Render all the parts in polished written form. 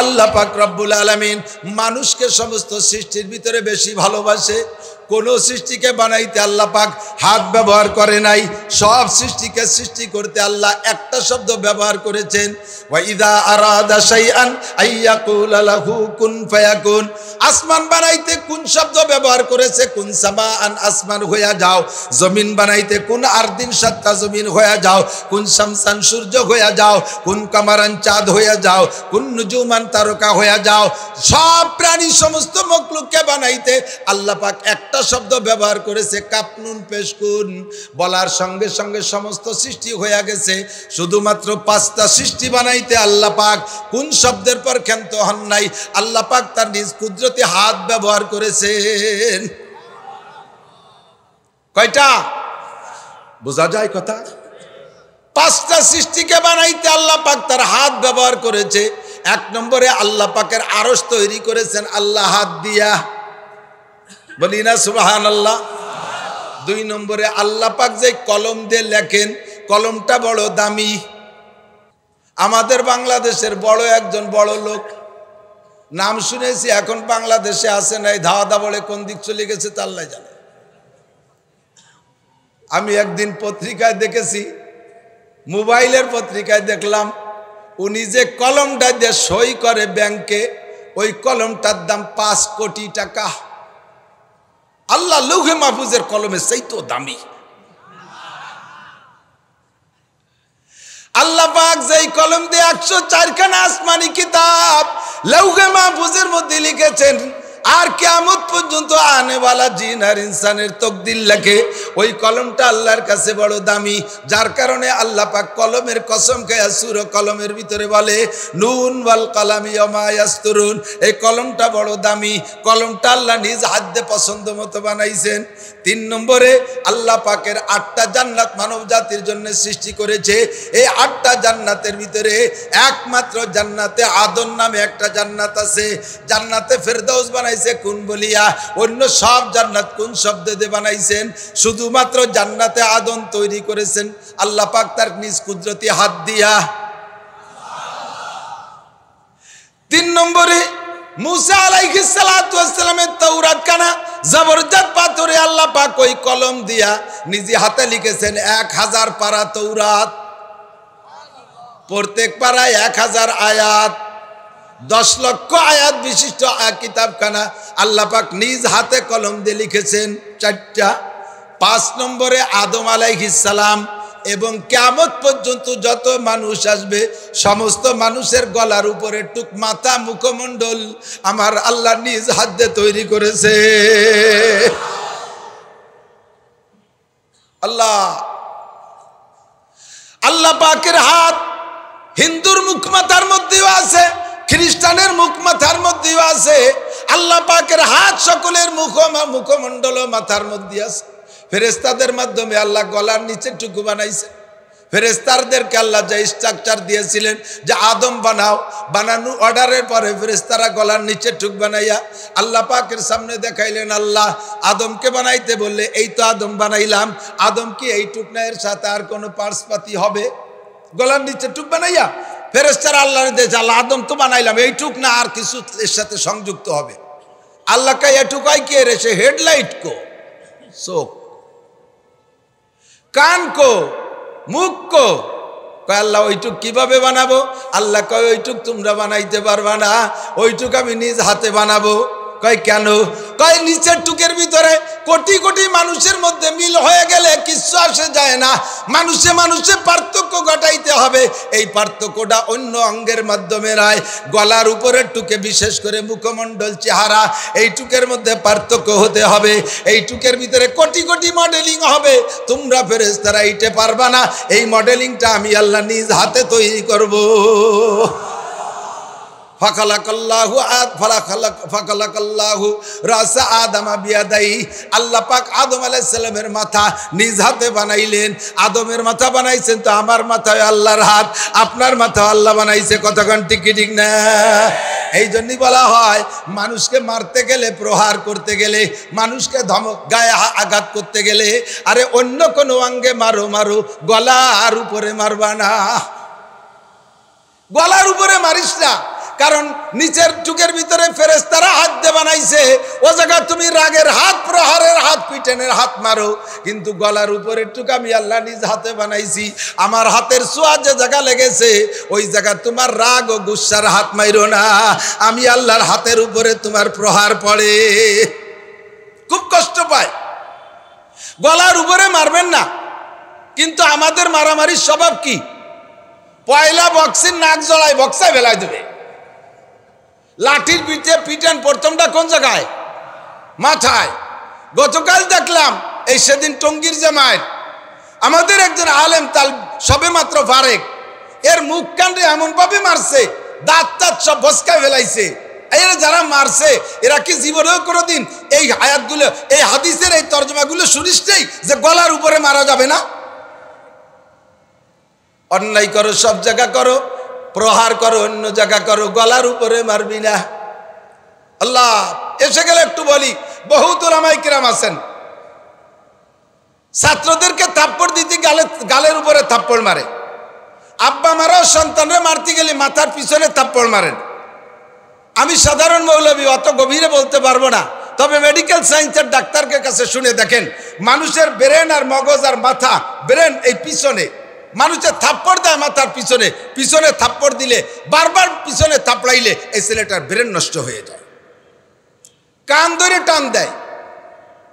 আল্লাহ পাক রব্বুল আলামিন মানুষকে সমস্ত সৃষ্টির ভিতরে বেশি ভালোবাসে। কোন সৃষ্টিকে বানাইতে আল্লাহ পাক হাত ব্যবহার করে নাই। সব সৃষ্টিকে সৃষ্টি করতে আল্লাহ একটা শব্দ ব্যবহার করেছেন, ওয়া ইযা আরাদা শাইআন আইয়াকুলা লাহু কুন ফায়াকুন। আসমান বানাইতে কোন শব্দ ব্যবহার করেছে? কুন সামাআন, আসমান হয়ে যাও। জমিন বানাইতে কোন আরদিন, সাতটা জমিন হয়ে যাও। কুন শামসান, সূর্য হয়ে যাও। কুন কামারান, চাঁদ হয়ে যাও। কুন নুজুমান, তারকা হয়ে যাও। সব প্রাণী সমস্ত মখলুককে বানাইতে আল্লাহ পাক একটা শব্দ ব্যবহার করেছে, কাপনুন পেশকুন। বলার সঙ্গে সঙ্গে সমস্ত সৃষ্টি হয়ে গেছে। শুধুমাত্র 5টা সৃষ্টি বানাইতে আল্লাহ পাক কোন শব্দের পর ক্ষান্ত হন নাই? আল্লাহ পাক তার নিজ কুদরতি হাত ব্যবহার করেছেন। কয়টা? বোঝা যায় কথা? 5টা সৃষ্টিকে বানাইতে আল্লাহ পাক তার হাত ব্যবহার করেছে। 1 নম্বরে আল্লাহ পাকের আরশ তৈরি করেছেন আল্লাহ হাত দিয়া, বলি না সুবহানাল্লাহ। 2 নম্বরে আল্লাহ পাক যে কলম দিয়ে লেখেন, কলমটা বড় দামি। আমাদের বাংলাদেশের বড় একজন বড় লোক, নাম শুনেছি, এখন বাংলাদেশে আসে নাই, ধাওয়া বলে কোন দিক চলে গেছে তা আল্লাহ জানে। আমি একদিন পত্রিকায় দেখেছি, মোবাইলের পত্রিকায় দেখলাম, উনি যে কলমটা দিয়ে সই করে ব্যাংকে, ওই কলমটার দাম 5 কোটি টাকা। আল্লাহ লৌহে মাহফুজের কলমের সেই তো দামি। আল্লাহ পাক যেই কলম দিয়ে 104 খানা আসমানি কিতাব লৌহে মাহফুজের মধ্যে লিখেছেন, আর কিয়ামত পর্যন্ত আনেওয়ালা জিন আর ইনসানের তকদির লেখে, ওই কলমটা আল্লাহর কাছে বড় দামি। যার কারণে আল্লাহ পাক কলমের কসম খেয়ে সূরা কলমের ভিতরে বলে, নুন ওয়াল কালামি ওয়া মা ইয়াসতুরুন। এই কলমটা বড় দামি। কলমটা আল্লাহ নিজ হাতে পছন্দ মতো বানাইছেন। 3 নম্বরে আল্লাহ পাকের 8টা জান্নাত মানব জাতির জন্য সৃষ্টি করেছে। এই 8টা জান্নাতের ভিতরে একমাত্র জান্নাতে আদন নামে একটা জান্নাত আছে। জান্নাতে ফেরদাউস বানাইছে কোন বলিয়া? অন্য সব জান্নাত কোন শব্দ দিয়ে বানাইছেন? শুধুমাত্র জান্নাতে আদন তৈরি করেছেন আল্লাহ পাক তার নিজ কুদরতি হাত দিয়া। 3 নম্বরে মুসা আলাইহিস সালাতু ওয়াস সালামের তাওরাত খানা জবরদস্ত পাথরে আল্লাহ পাক ওই কলম দিয়া নিজে হাতে লিখেছেন 1000 পারা তাওরাত। প্রত্যেক পারায় 1000 আয়াত, 10 লক্ষ আয়াত বিশিষ্ট কিতাবখানা আল্লাহ পাক নিজ হাতে কলম দিয়ে লিখেছেন 4টা। 5 নম্বরে আদম আলাইহিস সালাম এবং কিয়ামত পর্যন্ত যত মানুষ আসবে সমস্ত মানুষের গলার উপরে টুক মাথা মুখমণ্ডল আমার আল্লাহ নিজ হাতে তৈরি করেছে। আল্লাহ পাকের হাত হিন্দুর মুখ মাথার মধ্যেও আছে, খ্রিস্টানের মুখ মাথার মধ্যেও আছে। আল্লাহ পাকের হাত সকলের মুখমণ্ডল মাথার মধ্যে আছে। ফেরেশতাদের মাধ্যমে আল্লাহ গলার নিচে টুকু বানাইছে। ফেরেশতাদেরকে আল্লাহ যে স্ট্রাকচার দিয়েছিলেন যে আদম বানাও, বানানো অর্ডারের পরে ফেরেশতারা গলার নিচে টুক বানাইয়া আল্লাহ পাকের সামনে দেখাইলেন। আল্লাহ আদমকে বানাইতে বললে, এই তো আদম বানাইলাম, আদম কি এই টুকনায়ের সাথে আর কোনো পার্সপাতি হবে? গলার নিচে টুক বানাইয়া ফেরেশতারা আল্লাহর দেশ, আল্লাহ আদম তো বানাইলাম, এই টুক না আর কিছু এর সাথে সংযুক্ত হবে? আল্লাহ কা এটুকাই কে রে? সে হেডলাইট কো, চোখ, কান কো, মুখ কো? কয় আল্লাহ ওইটুক কিভাবে বানাবো? আল্লাহ কয় ওইটুক তোমরা বানাইতে পারবা না, ওইটুক আমি নিজ হাতে বানাবো। কয় কেন? কয় নিচের টুকের ভিতরে কোটি কোটি মানুষের মধ্যে মিল হয়ে গেলে কিছু আসে যায় না, মানুষে মানুষে পার্থক্য ঘটাইতে হবে। এই পার্থক্যটা অন্য অঙ্গের মাধ্যমে নয়, গলার উপরের টুকে বিশেষ করে মুখমণ্ডল চেহারা, এই টুকের মধ্যে পার্থক্য হতে হবে। এই টুকের ভিতরে কোটি কোটি মডেলিং হবে, তোমরা ফেরেশতারা এইটা পারবা না। এই মডেলিংটা আমি আল্লাহ নিজ হাতে তৈরি করব। আল্লাহ পাক আদম আলাইহিস সালামের মাথা নিজ হাতে বানাইলেন। আদমের মাথা বানাইছেন তো আমার মাথায় আল্লাহর হাত, আপনার মাথা আল্লাহ বানাইছে। কতক্ষণ ঠিক ঠিক না? এই জন্যই বলা হয় মানুষকে মারতে গেলে, প্রহার করতে গেলে, মানুষকে ধমক গায়ে আঘাত করতে গেলে আরে অন্য কোনো অঙ্গে মারো, গলার উপরে মারবা না, গলার উপরে মারিস না। কারণ নিচের টুকের ভিতরে ফেরেশতারা হাত দিয়ে বানাইছে, ও জায়গা তুমি রাগের হাত, প্রহারের হাত, পিটনের হাত মারো, কিন্তু গলার উপরের টুক আমি আল্লাহ নিজ হাতে বানাইছি। আমার হাতের ছোঁয়া যে জায়গা লেগেছে ওই জায়গা তোমার রাগ ও গুসার হাত মাইরো না, আমি আল্লাহর হাতের উপরে তোমার প্রহার পড়ে। খুব কষ্ট পায়। গলার উপরে মারবেন না, কিন্তু আমাদের মারামারির স্বভাব কি? পয়লা বক্সির নাক জড়ায় বক্সায় বেলায় দেবে, লাঠির পিঠে পিটান প্রথমটা কোন জায়গায়? মাথায়। গতকাল দেখলাম এই সেদিন টঙ্গীর জামায়াত আমাদের একজন আলেম তাল সবে মাত্র ফারেক, এর মুখ কাণ্ডে এমন ভাবে মারছে, দাঁত টাত সব বসকায় ফেলাইছে। এরা যারা মারছে এরা কি জীবনেও কোনোদিন এই আয়াতগুলো, এই হাদিসের এই তর্জমাগুলো শুনিসতেই যে গলার উপরে মারা যাবে না? অন্যায় করো সব জায়গা করো, প্রহার করো অন্য জায়গা করো, গলার উপরে মারবি না। আল্লাহ এসে গেলে একটু বলি, বহুত ওলামায়ে কিরাম আছেন ছাত্রদেরকে থাপ্পড় দিতে গালের উপরে থাপ্পড় মারে। আব্বা মারাও সন্তানরা মারতে গেলে মাথার পিছনে থাপ্পড় মারেন। আমি সাধারণ মৌলবী, অত গভীরে বলতে পারবো না, তবে মেডিকেল সায়েন্সের ডাক্তারকে কাছে শুনে দেখেন, মানুষের ব্রেন আর মগজ আর মাথা, ব্রেন এই পিছনে, মানুষের থাপ্পড় দেয় মাথার পিছনে, পিছনে থাপ্পড় দিলে বারবার পিছনে থাপড়াইলে এই ছেলেটার ব্রেন নষ্ট হয়ে যায়। কান ধরে টান দেয়,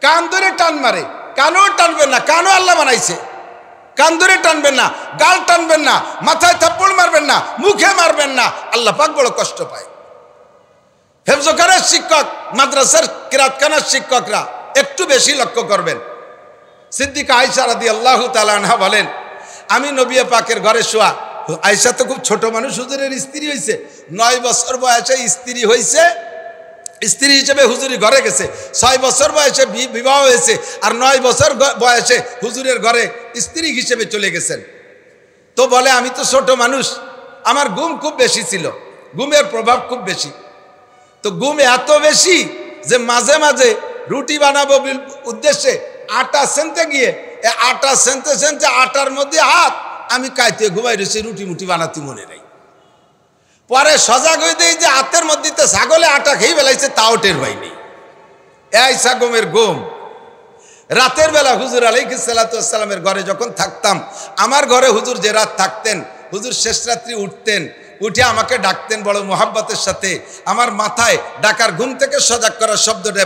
কান ধরে টান মারে, কানও টানবেন না, কানও আল্লাহ বানাইছে, কান ধরে টানবেন না, গাল টানবেন না, মাথায় থাপ্পড় মারবেন না, মুখে মারবেন না, আল্লাহ পাক বড় কষ্ট পায়। হেফজখানার শিক্ষক, মাদ্রাসার কিরাতখানার শিক্ষকরা একটু বেশি লক্ষ্য করবেন। সিদ্দিকা আয়েশা রাদিয়াল্লাহু তাআলা আনহা বলেন, আমি নবী পাকের ঘরে শোয়া, আয়েশা তো খুব ছোট মানুষ, হুজুরের স্ত্রী হয়েছে, 9 বছর বয়সে স্ত্রী হয়েছে, স্ত্রী হিসেবে হুজুরি ঘরে গেছে, 6 বছর বয়সে বিবাহ হয়েছে, আর 9 বছর বয়সে হুজুরের ঘরে স্ত্রী হিসেবে চলে গেছেন। তো বলে আমি তো ছোট মানুষ, আমার ঘুম খুব বেশি ছিল, ঘুমের প্রভাব খুব বেশি। তো ঘুম এত বেশি যে মাঝে মাঝে রুটি বানাবো উদ্দেশ্যে আটা সেনতে গিয়ে আটা সেনতে সেনতে আটার মধ্যে হাত, আমি কাইতে ঘুমাই রয়েছি, রুটি মুটি বানাতে মনে নেই। পরে সজাগ হয়ে দেয় যে হাতের মধ্যে ছাগলে আটা খেয়ে বেলাইছে, তাও টের পাইনি। এই ঘুমের ঘুম। রাতের বেলা হুজুর আলাইহিস সালাতু ওয়াস সালামের ঘরে যখন থাকতাম, আমার ঘরে হুজুর যে রাত থাকতেন, হুজুর শেষ রাত্রি উঠতেন, উঠে আমাকে ডাকতেন বড় মোহাব্বতের সাথে। আমার মাথায় ডাকার, ঘুম থেকে সজাগ করার শব্দটা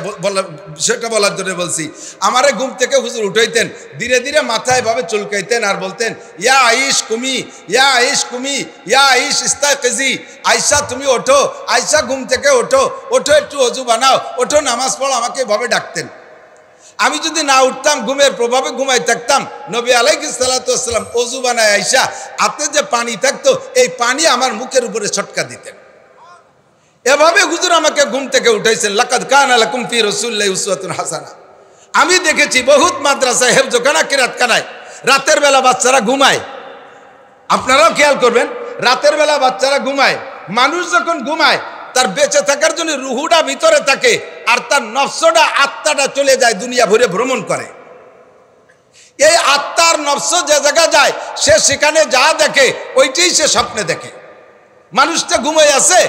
সেটা বলার জন্য বলছি। আমারে ঘুম থেকে হুজুর উঠাইতেন, ধীরে ধীরে মাথায় ভাবে চুলকাইতেন আর বলতেন, ইয়া আইশ কুমি, ইয়া আইশ কুমি, ইয়া আইশ ইস্তাইকিজি, আয়েশা তুমি ওঠো, আয়েশা ঘুম থেকে ওঠো, ওঠো একটু ওযু বানাও, ওঠো নামাজ পড়ো, আমাকে এভাবে ডাকতেন। আমি যদি না উঠতাম, ঘুমের প্রভাবে ঘুমাই থাকতাম, নবী আলাইহিস সালাতু ওয়াস সালাম ওযু বানায় আয়েশা হাতে যে পানি থাকতো এই পানি আমার মুখের উপরে ছটকা দিতেন। এভাবে হুজুর আমাকে ঘুম থেকে উঠাইছেন। লাকাদ কানা লাকুম ফি রাসূলিল্লাহি উসওয়াতুন হাসানাহ। আমি দেখেছি বহুত মাদ্রাসায়, হেফজখানা, কিরাতখানায় রাতের বেলা বাচ্চারা ঘুমায়। আপনারাও খেয়াল করবেন, রাতের বেলা বাচ্চারা ঘুমায়। মানুষ যখন ঘুমায় তার বেঁচে থাকার জন্য রুহুটা ভিতরে থাকে, আর তার নফসটা, আত্মাটা চলে যায় দুনিয়া ভরে ভ্রমণ করে। এই আত্মার নফস যে জায়গা যায়, সে সেখানে যা দেখে ওইটাই সে স্বপ্নে দেখে। মানুষটা ঘুমায় আছে,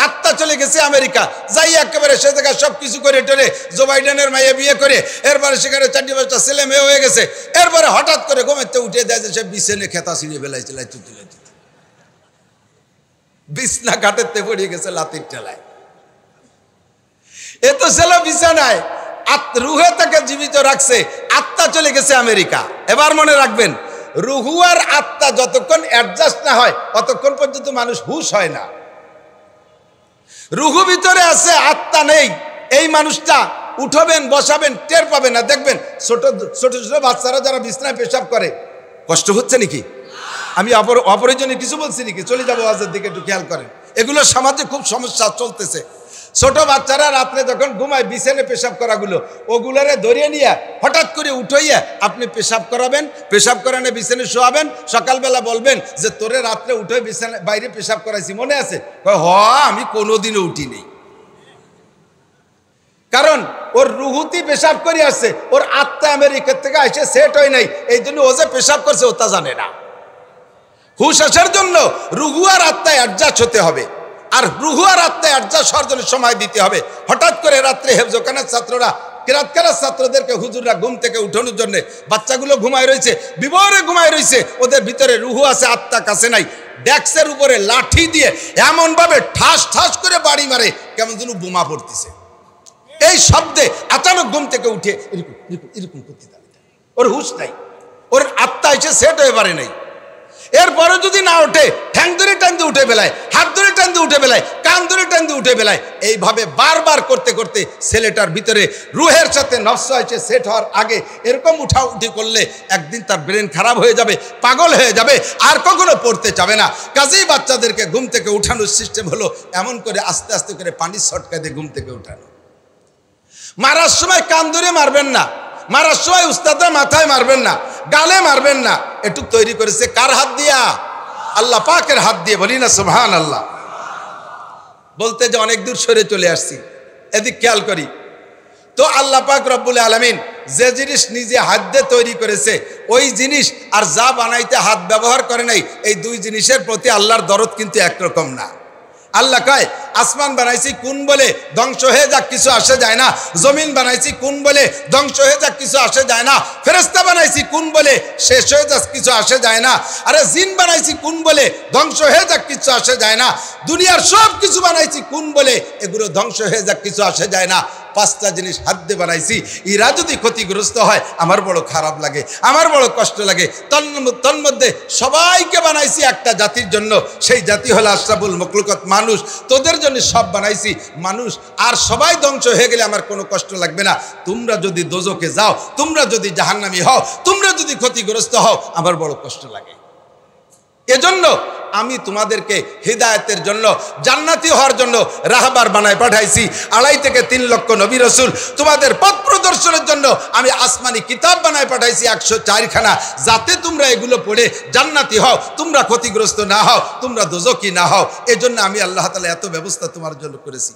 আত্মা চলে গেছে আমেরিকা, যাই একেবারে সে জায়গায় সব কিছু করে টেরে জো বাইডেনের মাইয়ে বিয়ে করে, এরপরে সেখানে 4-5টা ছেলে মেয়ে হয়ে গেছে, এরপরে হঠাৎ করে ঘুমাইতে উঠে দেয় যে সে বিছানে খেতা ছিঁড়ে বেলাইছে, বিছনা ঘাটেতে পড়িয়ে গেছে লাতির ঠেলায়। এ তো ছেলে বিছানায়, রুহে তাকে জীবিত রাখছে, আত্মা চলে গেছে আমেরিকা। এবার মনে রাখবেন, রুহু আর আত্মা যতক্ষণ অ্যাডজাস্ট না হয় ততক্ষণ পর্যন্ত মানুষ হুঁশ হয় না। রুহু ভিতরে আছে, আত্মা নেই, এই মানুষটা উঠবেন বসাবেন টের পাবে না। দেখবেন ছোট ছোট ছোট বাচ্চারা যারা বিছনায় পেশাব করে, কষ্ট হচ্ছে নাকি? আমি অপরিজনীয় কিছু বলছি নাকি? চলে যাবো আজের দিকে, একটু খেয়াল করেন। এগুলো সমাজে খুব সমস্যা চলতেছে। ছোট বাচ্চারা রাত্রে যখন ঘুমায় বিছানে পেশাব করাগুলো, ওগুলোরে ধরিয়ে নিয়ে হঠাৎ করে উঠাইয়া আপনি পেশাব করাবেন, পেশাব করানো বিছানে শোয়াবেন, সকালবেলা বলবেন যে তোরে রাত্রে উঠে বিছানে বাইরে পেশাব করাইছি, মনে আছে? হ, আমি কোনোদিনও উঠিনি। কারণ ওর রুহুতি পেশাব করে আসছে, ওর আত্মা আমেরিকা থেকে এসে সেট হয় নাই, এই জন্য ও যে পেশাব করছে ও তা জানে না। হুশ আসার জন্য রুহু আর আত্মায় অ্যাডজাস্ট হতে হবে। আর রুহু আর আত্মা অ্যাডজাস্ট হওয়ার জন্য সময় দিতে হবে। হঠাৎ করে রাত্রে হেফজখানার ছাত্ররা কিরাতখানার ছাত্রদেরকে হুজুররা ঘুম থেকে উঠানোর জন্য, বাচ্চাগুলো ঘুমায় রয়েছে, বিবরে ঘুমায় রয়েছে, ওদের ভিতরে রুহু আছে আত্মা কাছে নাই, ডেস্কের উপরে লাঠি দিয়ে এমন ভাবে ঠাস ঠাস করে বাড়ি মারে কেমন যেন বোমা পড়তেছে। এই শব্দে আচানক ঘুম থেকে উঠে এরকম এরকম এরকম করতে থাকে, ওর হুঁশ নাই, ওর আত্মা এসে সেট হয়ে পারে নাই। এরপরে যদি না ওঠে, ঠ্যাং ধরে টানতে উঠে বেলায়, হাত ধরে টানতে উঠে বেলায়, কান ধরে টানতে উঠে বেলায়, এইভাবে বারবার করতে করতে ছেলেটার ভিতরে রুহের সাথে নফস এসে সেট হওয়ার আগে এরকম উঠাউঠি করলে একদিন তার ব্রেন খারাপ হয়ে যাবে, পাগল হয়ে যাবে, আর কখনো পড়তে চাবে না। কাজেই বাচ্চাদেরকে ঘুম থেকে উঠানোর সিস্টেম হলো এমন করে আস্তে আস্তে করে পানির ছটকা দিয়ে ঘুম থেকে উঠানো। মারার সময় কান ধরে মারবেন না, মারার সময় উস্তাদরা মাথায় মারবেন না, গালে মারবেন না। একটু তৈরি করেছে কার হাত দিয়া? আল্লাহ পাকের হাত দিয়ে। বলি না সুবহানাল্লাহ। বলতে যে অনেক দূর সরে চলে আসছি, এদিক খেয়াল করি তো আল্লাহ পাক রব্বুল আলামিন যে জিনিস নিজে হাত দিয়ে তৈরি করেছে ওই জিনিস আর যা বানাইতে হাত ব্যবহার করে নাই, এই দুই জিনিসের প্রতি আল্লাহর দরদ কিন্তু একরকম না। আল্লাহ কয় আসমান বানাইছি কোন বলে ধ্বংস হয়ে যাক কিছু আসে যায় না, জমিন বানাইছি কোন বলে ধ্বংস হয়ে যাক কিছু আসে যায় না, ফেরেশতা বানাইছি কোন বলে শেষ হয়ে যাক কিছু আসে যায় না, আরে জিন বানাইছি কোন বলে ধ্বংস হয়ে যাক কিছু আসে যায় না, দুনিয়ার সব কিছু বানাইছি কোন বলে এগুলো ধ্বংস হয়ে যাক কিছু আসে যায় না। পাঁচটা জিনিস হাত দিয়ে বানাইছি, এরা যদি ক্ষতিগ্রস্ত হয় আমার বড় খারাপ লাগে, আমার বড় কষ্ট লাগে। তন্মধ্যে সবাইকে বানাইছি একটা জাতির জন্য, সেই জাতি হলো আশরাফুল মখলুকাত মানুষ। তোদের জন্য সব বানাইছি মানুষ, আর সবাই ধ্বংস হয়ে গেলে আমার কোনো কষ্ট লাগবে না। তোমরা যদি দোজখে যাও, তোমরা যদি জাহান্নামী হও, তোমরা যদি ক্ষতিগ্রস্ত হও, আমার বড় কষ্ট লাগে। এজন্য আমি তোমাদেরকে হিদায়াতের জন্য, জান্নাতি হওয়ার জন্য রাহবার বানায় পাঠাইছি। 2.5 থেকে 3 লক্ষ নবী রাসূল তোমাদের পথ প্রদর্শনের জন্য আমি আসমানি কিতাব বানায় পাঠাইছি 104 খানা, যাতে তোমরা এগুলো পড়ে জান্নাতি হও, তোমরা ক্ষতিগ্রস্ত না হও, তোমরা দোজখী না হও। এজন্য আমি আল্লাহ তাআলা এত ব্যবস্থা তোমার জন্য করেছি।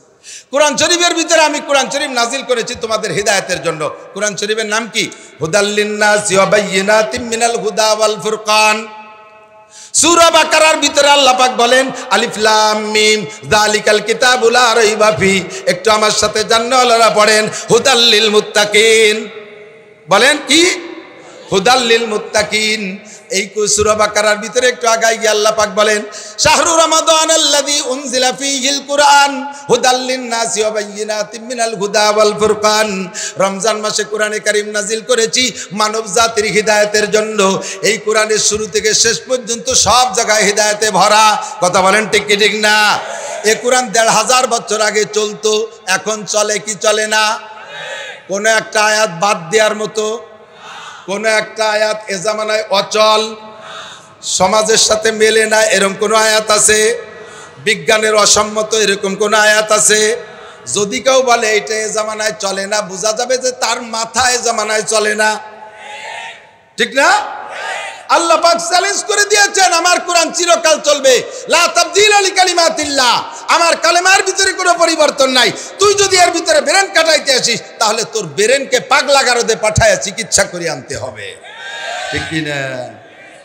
কোরআন শরীফের ভিতরে আমি কোরআন শরীফ নাজিল করেছি তোমাদের হিদায়াতের জন্য। কোরআন শরীফের নাম কি? হুদাল লিন-নাসি ওয়া বায়্যিনাতিম মিনাল হুদা ওয়াল ফুরকান। সূরা বাকারার ভিতরে আল্লাহ পাক বলেন আলিফ লাম মিম যালিকাল কিতাবু লা রাইবা ফি। একটু আমার সাথে জান্নাতুল্লাহ পড়েন, হুদাল লিল মুত্তাকিন। বলেন কি? হুদাল লিল মুত্তাকিন। এই সূরা বাকারার ভিতরে একটু আগায় গিয়ে আল্লাহ পাক বলেন শাহরু রমাদানাল্লাযী উনজিলা ফীহিল কুরআন হুদাল লিন-নাসি ওয়া বায়্যিনাতিম মিনাল হুদা ওয়াল ফুরকান। রমজান মাসে কোরআনে কারীম নাজিল করেছি মানব জাতির হিদায়াতের জন্য। এই কোরআনের শুরু থেকে শেষ পর্যন্ত সব জায়গায় হিদায়াতে ভরা। কথা বলেন ঠিক কি ঠিক না? এই কোরআন 1500 বছর আগে চলতো, এখন চলে কি চলে না? কোন একটা আয়াত বাদ দেওয়ার মতো, কোন একটা আয়াত এ জামানায় অচল, সমাজের সাথে মেলে না এরকম কোন আয়াত আছে? বিজ্ঞানের অসম্মত এরকম কোন আয়াত আছে? যদি কেউ বলে এটা এ জামানায় চলে না, বোঝা যাবে যে তার মাথা এ জামানায় চলে না। ঠিক না? আল্লাহ পাক চ্যালেঞ্জ করে দিয়েছেন আমার কোরআন চিরকাল চলবে। লা তাবদীলা লিকালিমাতিল্লাহ। আমার কালেমার ভিতরে কোনো পরিবর্তন নাই। তুই যদি এর ভিতরে ব্রেন কাটাইতে আসিস তাহলে তোর ব্রেনকে পাগলা গারদে পাঠায় চিকিৎসা করে আনতে হবে। ঠিক কি না?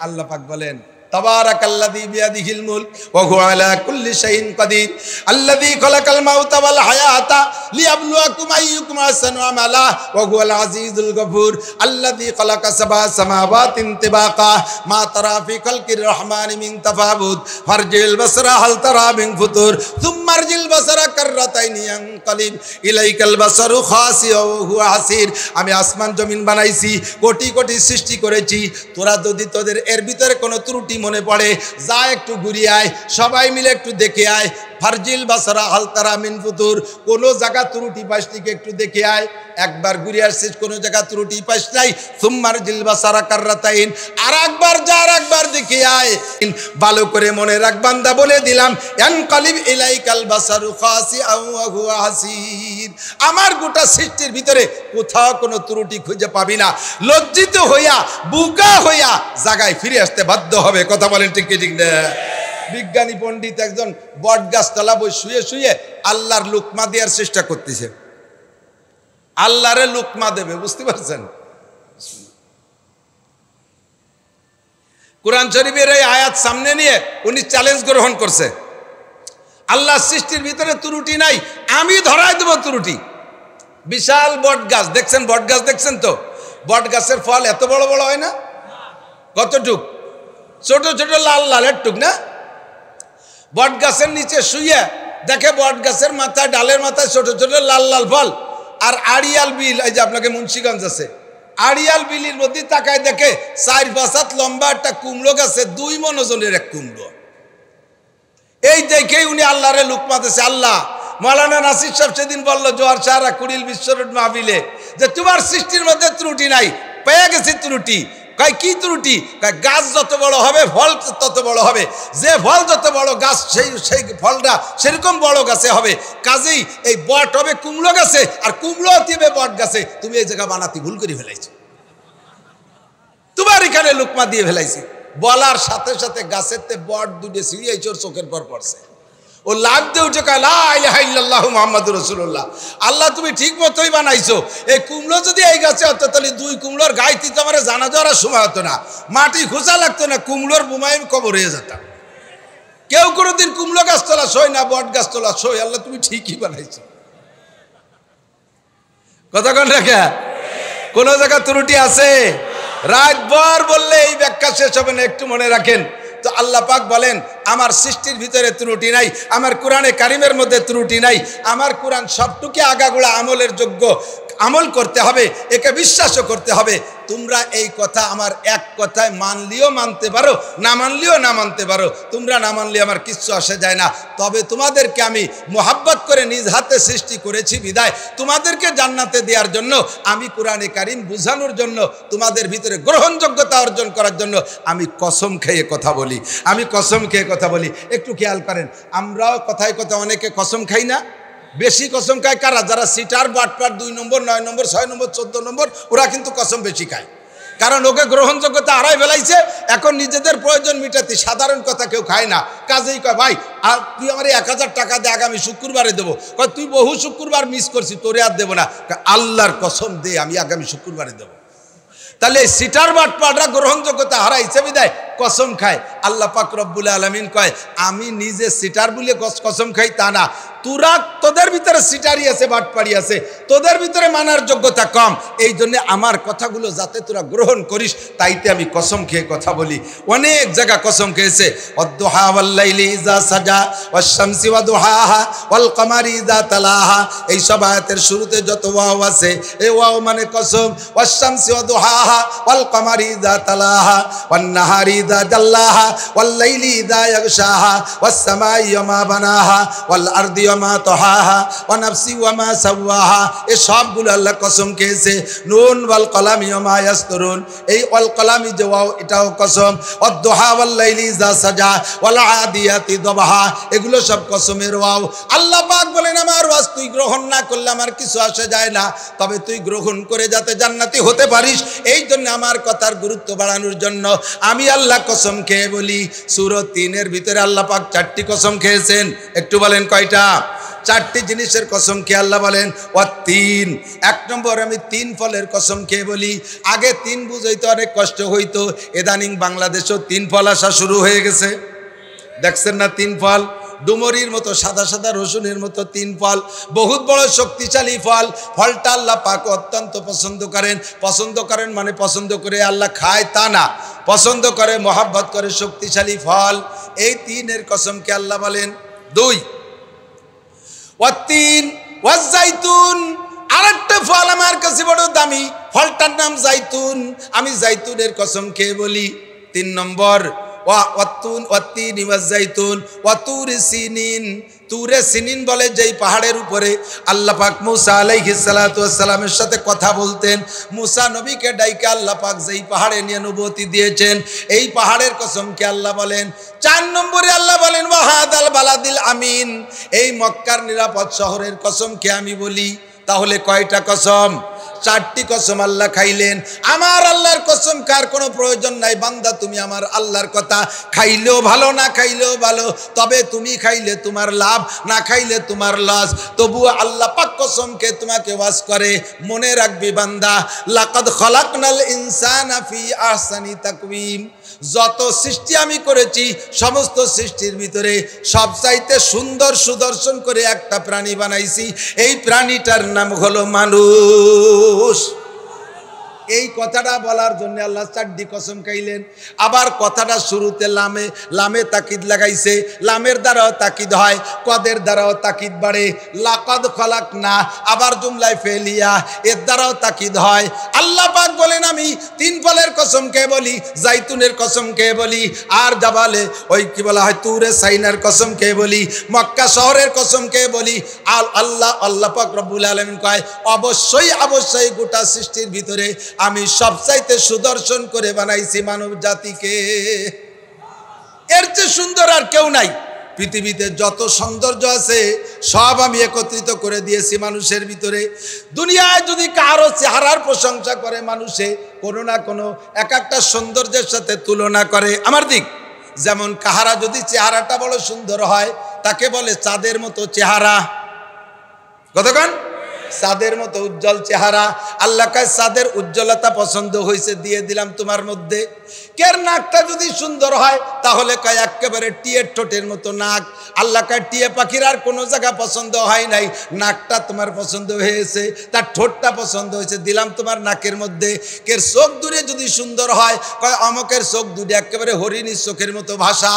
আল্লাহ পাক বলেন তাবারাকাল্লাযী বিয়াদিহিল মুলক ওয়া হুয়া আলা কুল্লি শাইইন কাদির আল্লাযী খালাকাল মাউতা ওয়াল হায়াতা লিয়াবলুয়াকুম আইয়ুকুম আহসানু আমালা ওয়া হুয়াল আজিজুল গফুর আল্লাযী খালাকা সাবআ সামাওয়াতিন তিবাকা মা তারা ফি খালকির রহমানি মিন তাফাবুত ফারজিল বাসরা হাল তারা মিন ফুতুর সুম্মা আরজিল বাসরা কাররাতাইনি ইয়ানকালিব ইলাইকাল বাসারু খাসিয়া ওয়া হুয়া হাসির। আমি আসমান জমিন বানাইছি, কোটি কোটি সৃষ্টি করেছি। তোরা যদি তোদের এর ভিতরে কোনো ত্রুটি মনে পড়ে যা একটু ঘুরিয়ে আয়, সবাই মিলে একটু দেখে আয়। ফারজিল বাসরা হাল তারা মিন ফুতুর। কোনো জায়গা ত্রুটি পাইস নাকি একটু দেখে আয়। একবার ঘুরিয়ে আসছিস কোনো জায়গা ত্রুটি পাইস নাই, সুম্মার জিল বাসারা কাররাতাইন, আর একবার যা আর একবার দেখে আয়। ভালো করে মনে রাখ বান্দা, বলে দিলাম ইয়ানকালিব ইলাইকাল বাসারু খাসিআন ওয়া হুয়া হাসির। আমার গোটা সৃষ্টির ভিতরে কোথাও কোনো ত্রুটি খুঁজে পাবি না। লজ্জিত হইয়া বুকা হইয়া জায়গায় ফিরে আসতে বাধ্য হবে। কথা বলেন ঠিক কি ঠিক না? বিজ্ঞানী পণ্ডিত একজন বট গাছ তলা বই শুয়ে শুয়ে আল্লাহর লুকমা দেওয়ার চেষ্টা করতেছে। আল্লাহরে লুকমা দেবে, বুঝতে পারছেন? কোরআন শরীফের এই আয়াত সামনে নিয়ে উনি চ্যালেঞ্জ গ্রহণ করছে। আল্লাহ সৃষ্টির ভিতরে ত্রুটি নাই, আমি ধরাই দেব ত্রুটি। বিশাল বট গাছ দেখছেন, বট গাছ দেখছেন তো? বট গাছের ফল এত বড় বড় হয় না? কতটুক? ছোট ছোট লাল লালের টুক না? বট গাছের নিচে শুয়ে দেখে বট গাছের মাথায়, ডালের মাথায় ছোট ছোট লাল লাল ফল। আর আড়িয়াল বিল, এই যে আপনাকে মুন্সিগঞ্জ আছে, আড়িয়াল বিলির মধ্যে তাকায় দেখে 4-5 হাত লম্বা একটা কুমড়ো গাছে 2 মণ ওজনের এক কুমড়ো। এই দেখেই উনি আল্লাহরে লুকমা দিয়েছে। আল্লাহ, মৌলানা নাসির সাহেব সেদিন বললো জোয়ার সাহারা কুড়িল বিশ্বরোড মাহফিলে যে তোমার সৃষ্টির মধ্যে ত্রুটি নাই, পেয়ে গেছে ত্রুটি। কয় কি ত্রুটি? কয় গাছ যত বড় হবে ফল তত বড় হবে, যে ফল যত বড় গাছ সেই ফলটা সেরকম বড় গাছে হবে। কাজেই এই বট হবে কুমড়ো গাছে, আর কুমড়ো দিবে বট গাছে। তুমি এই জায়গা বানাতে ভুল করে ফেলাইছো, তোমার এখানে লুকমা দিয়ে ফেলাইছি। বলার সাথে সাথে গাছের তে বট দুটে ছিঁড়িয়ে চোর চোখের পর পড়ছে। ও লাভ দিয়ে উঠে কয় লা ইলাহা ইল্লাল্লাহু মুহাম্মাদুর রাসূলুল্লাহ। আল্লাহ তুমি ঠিক মতোই বানাইছো। এই কুমড়ো যদি এই গাছে হতো তাহলে 2 কুমড়োর গাইতে তো আমার জানা যাওয়ার সময় হতো না, মাটি খোঁজা লাগতো না, কুমড়োর বোমায় কবর হয়ে যেতাম। কেউ কোনোদিন কুমড়ো গাছ তোলা সই না, বট গাছ তোলা সই। আল্লাহ তুমি ঠিকই বানাইছো। কথা কোন রেখা কোন জায়গা ত্রুটি আছে? রাতভর বললে এই ব্যাখ্যা শেষ হবে না, একটু মনে রাখেন তো। আল্লাহ পাক বলেন আমার সৃষ্টির ভিতরে ত্রুটি নাই, আমার কোরআনে কারিমের মধ্যে ত্রুটি নাই। আমার কোরআন সবটুকু আগাগোড়া আমলের যোগ্য, আমল করতে হবে, একে বিশ্বাসও করতে হবে। তোমরা এই কথা আমার এক কথায় মানলিও মানতে পারো, না মানলিও না মানতে পারো। তোমরা না মানলে আমার কিচ্ছু আসে যায় না। তবে তোমাদেরকে আমি মোহাব্বত করে নিজ হাতে সৃষ্টি করেছি বিদায় তোমাদেরকে জান্নাতে দেওয়ার জন্য, আমি কোরআনে কারিম বুঝানোর জন্য, তোমাদের ভিতরে গ্রহণযোগ্যতা অর্জন করার জন্য আমি কসম খেয়ে কথা বলি, আমি কসম খেয়ে কথা বলি। একটু খেয়াল করেন, আমরাও কথায় কথা অনেকে কসম খাই না? বেশি কসম খায় কারা? যারা সিটার, বাটপার, 2 নম্বর, 9 নম্বর, 6 নম্বর, 14 নম্বর, ওরা কিন্তু কসম বেশি খায়। কারণ ওকে গ্রহণযোগ্যতা হারাই ফেলাইছে। এখন নিজেদের প্রয়োজন মিটাতে সাধারণ কথা কেউ খায় না। কাজেই কয় ভাই আর তুই আমার 1000 টাকা দে, আগামী শুক্রবারে দেবো। কয় তুই বহু শুক্রবার মিস করছি, তোরে আর দেবো না। আল্লাহর কসম দে আমি আগামী শুক্রবারে দেবো। তাহলে এই সিটার বাটপাররা গ্রহণযোগ্যতা হারাইছে বিদায় কসম খায়। আল্লাহ পাক রব্বুল আলামিন কয় আমি নিজে সিটার বলে কসম খাই তা না, তোরা তোদের ভিতরে সিটারি আছে, বাটপাড়ি আছে, তোদের ভিতরে মানার যোগ্যতা কম। এই জন্য আমার কথাগুলো যাতে তোরা গ্রহণ করিস তাইতে আমি কসম খেয়ে কথা বলি। অনেক জায়গা কসম খেয়েছে, ওয়াদ-দুহা ওয়াল-লাইলি ইযা সাজা ওয়াশ-শামসি ওয়া-দুহাহা ওয়াল-কামারি ইযা তালাহা। এই সব আয়াতের শুরুতে যত ওয়াও আছে, এই ওয়াও মানে কসম। ওয়াশ-শামসি ওয়া-দুহাহা ওয়াল-কামারি ইযা তালাহা ওয়ান-নাহারি ইযা জাল্লাহা ওয়াল-লাইলি ইযা ইয়াগশাহা ওয়াস-সামাই ওয়া মা বানাহা ওয়াল-আরদি ওয়া মা তাহাহা ওয়া নাফসি ওয়া মা সাওয়াহা। এই সবগুলো আল্লাহ কসম খেয়েছে। নুন ওয়াল কলামি ওয়া মা ইয়াসতুরুন, এই ওয়াল কলামি যে ওয়াও এটাও কসম। ওয়াদ-দুহা ওয়াল-লাইলি ইযা সাজা ওয়াল আদিয়াতি দবহা, এগুলো সব কসমের ওয়াও। আল্লাহ পাক বলেন আমার ওয়াজ তুই গ্রহণ না করলে আমার কিছু আসে যায় না, তবে তুই গ্রহণ করে যাতে জান্নাতি হতে পারিস এই জন্য আমার কথার গুরুত্ব বাড়ানোর জন্য আমি আল্লাহ কসম খেয়ে বলি। সূরা 3-এর ভিতরে আল্লাহ পাক 4টি কসম খেয়েছেন। একটু বলেন কয়টা? 4টি জিনিসের কসম খেয়ে আল্লাহ বলেন ওয়াত-তিন। 1 নম্বর আমি 3 ফলের কসম খেয়ে বলি। আগে 3 বুঝাইতে অনেক কষ্ট হইতো, ইদানিং বাংলাদেশেও 3 ফল আসা শুরু হয়ে গেছে। দেখছেন না 3 ফল? ডুমরির মতো সাদা সাদা রসুনের মতো 3 ফল, বহুত বড় শক্তিশালী ফল। ফলটা আল্লাহ পাক অত্যন্ত পছন্দ করেন। পছন্দ করেন মানে পছন্দ করে আল্লাহ খায় তা না, পছন্দ করে, মহাব্বত করে, শক্তিশালী ফল। এই 3-এর কসমকে আল্লাহ বলেন 2। ওয়াত-তিন ওয়াজ-জাইতুন, আরেকটা ফল আমার কাছে বড় দামি, ফলটার নাম জাইতুন। আমি জাইতুনের কসম খেয়ে বলি। 3 নম্বর ওয়াত-তিন ওয়াজ-জাইতুন ওয়াতুরি সিনিন। তুরে সিনিন বলে যেই পাহাড়ের উপরে আল্লাহ পাক মুসা আলাইহিস সালাতু ওয়াস সালামের সাথে কথা বলতেন। মুসা নবীকে ডাইকে আল্লাহ পাক যেই পাহাড়ে নিয়ে নবুয়তি দিয়েছেন এই পাহাড়ের কসমকে আল্লাহ বলেন। 4 নম্বরে আল্লাহ বলেন ওয়াহাদাল বালাদিল আমিন, এই মক্কার নিরাপদ শহরের কসমকে আমি বলি। তাহলে কয়টা কসম? 4টি কসম আল্লাহ খাইলেন। আমার আল্লাহর কসম কার কোনো প্রয়োজন নাই। বান্দা তুমি আমার আল্লাহর কথা খাইলেও ভালো, না খাইলেও ভালো, তবে তুমি খাইলে তোমার লাভ, না খাইলে তোমার লস। তবু আল্লাহ পাক কসমকে তোমাকে ওয়াজ করে, মনে রাখবি বান্দা, লাকাদ খালাকনাল ইনসানা ফি আহসানি তাকওয়িম। যত সৃষ্টি আমি করেছি সমস্ত সৃষ্টির ভিতরে সবচাইতে সুন্দর সুদর্শন করে একটা প্রাণী বানাইছি, এই প্রাণীটার নাম হলো মানুষ। এই কথাটা বলার জন্য আল্লাহ 4টি কসম খাইলেন। আবার কথাটা শুরুতে লামে তাকিদ লাগাইছে, লামের দ্বারাও তাকিদ হয়, কদের দ্বারাও তাকিদ বাড়ে। লাকাদ খালাকনা, আবার জুমলায় ফেলিয়া, এর দ্বারাও তাকিদ হয়। আল্লাহ পাক বলেন আমি 3 ফলের কসম কে বলি, জাইতুনের কসম কে বলি, আর জাবালে ওই কি বলা হয় তুরে সাইনার কসম কে বলি, মক্কা শহরের কসম কে বলি। আল্লাহ পাক রব্বুল আলামিন কয় অবশ্যই গোটা সৃষ্টির ভিতরে আমি সবচাইতে সুদর্শন করে বানাইছি মানব জাতিকে। এর চেয়ে সুন্দর আর কেউ নাই। পৃথিবীতে যত সৌন্দর্য আছে সব আমি একত্রিত করে দিয়েছি মানুষের ভিতরে। দুনিয়ায় যদি কারো চেহারার প্রশংসা করে মানুষে, কোনো না কোনো এক একটা সৌন্দর্যের সাথে তুলনা করে আমার দিক। যেমন কাহারা যদি চেহারাটা বড় সুন্দর হয় তাকে বলে চাঁদের মতো চেহারা। কতক্ষণ? চাঁদের মতো উজ্জ্বল চেহারা। আল্লাহ কাছে চাঁদের উজ্জ্বলতা পছন্দ হয়েছে, দিয়ে দিলাম তোমার মধ্যে। কের নাকটা যদি সুন্দর হয় তাহলে কয় একেবারে টিয়ের ঠোঁটের মতো নাক। আল্লাহ কাছে টিয়ে পাখির আর কোনো জায়গা পছন্দ হয় নাই, নাকটা তোমার পছন্দ হয়েছে, তার ঠোঁটটা পছন্দ হয়েছে, দিলাম তোমার নাকের মধ্যে। কের চোখ দূরে যদি সুন্দর হয় কয় অমকের চোখ দূরে একেবারে হরিণীর চোখের মতো ভাষা।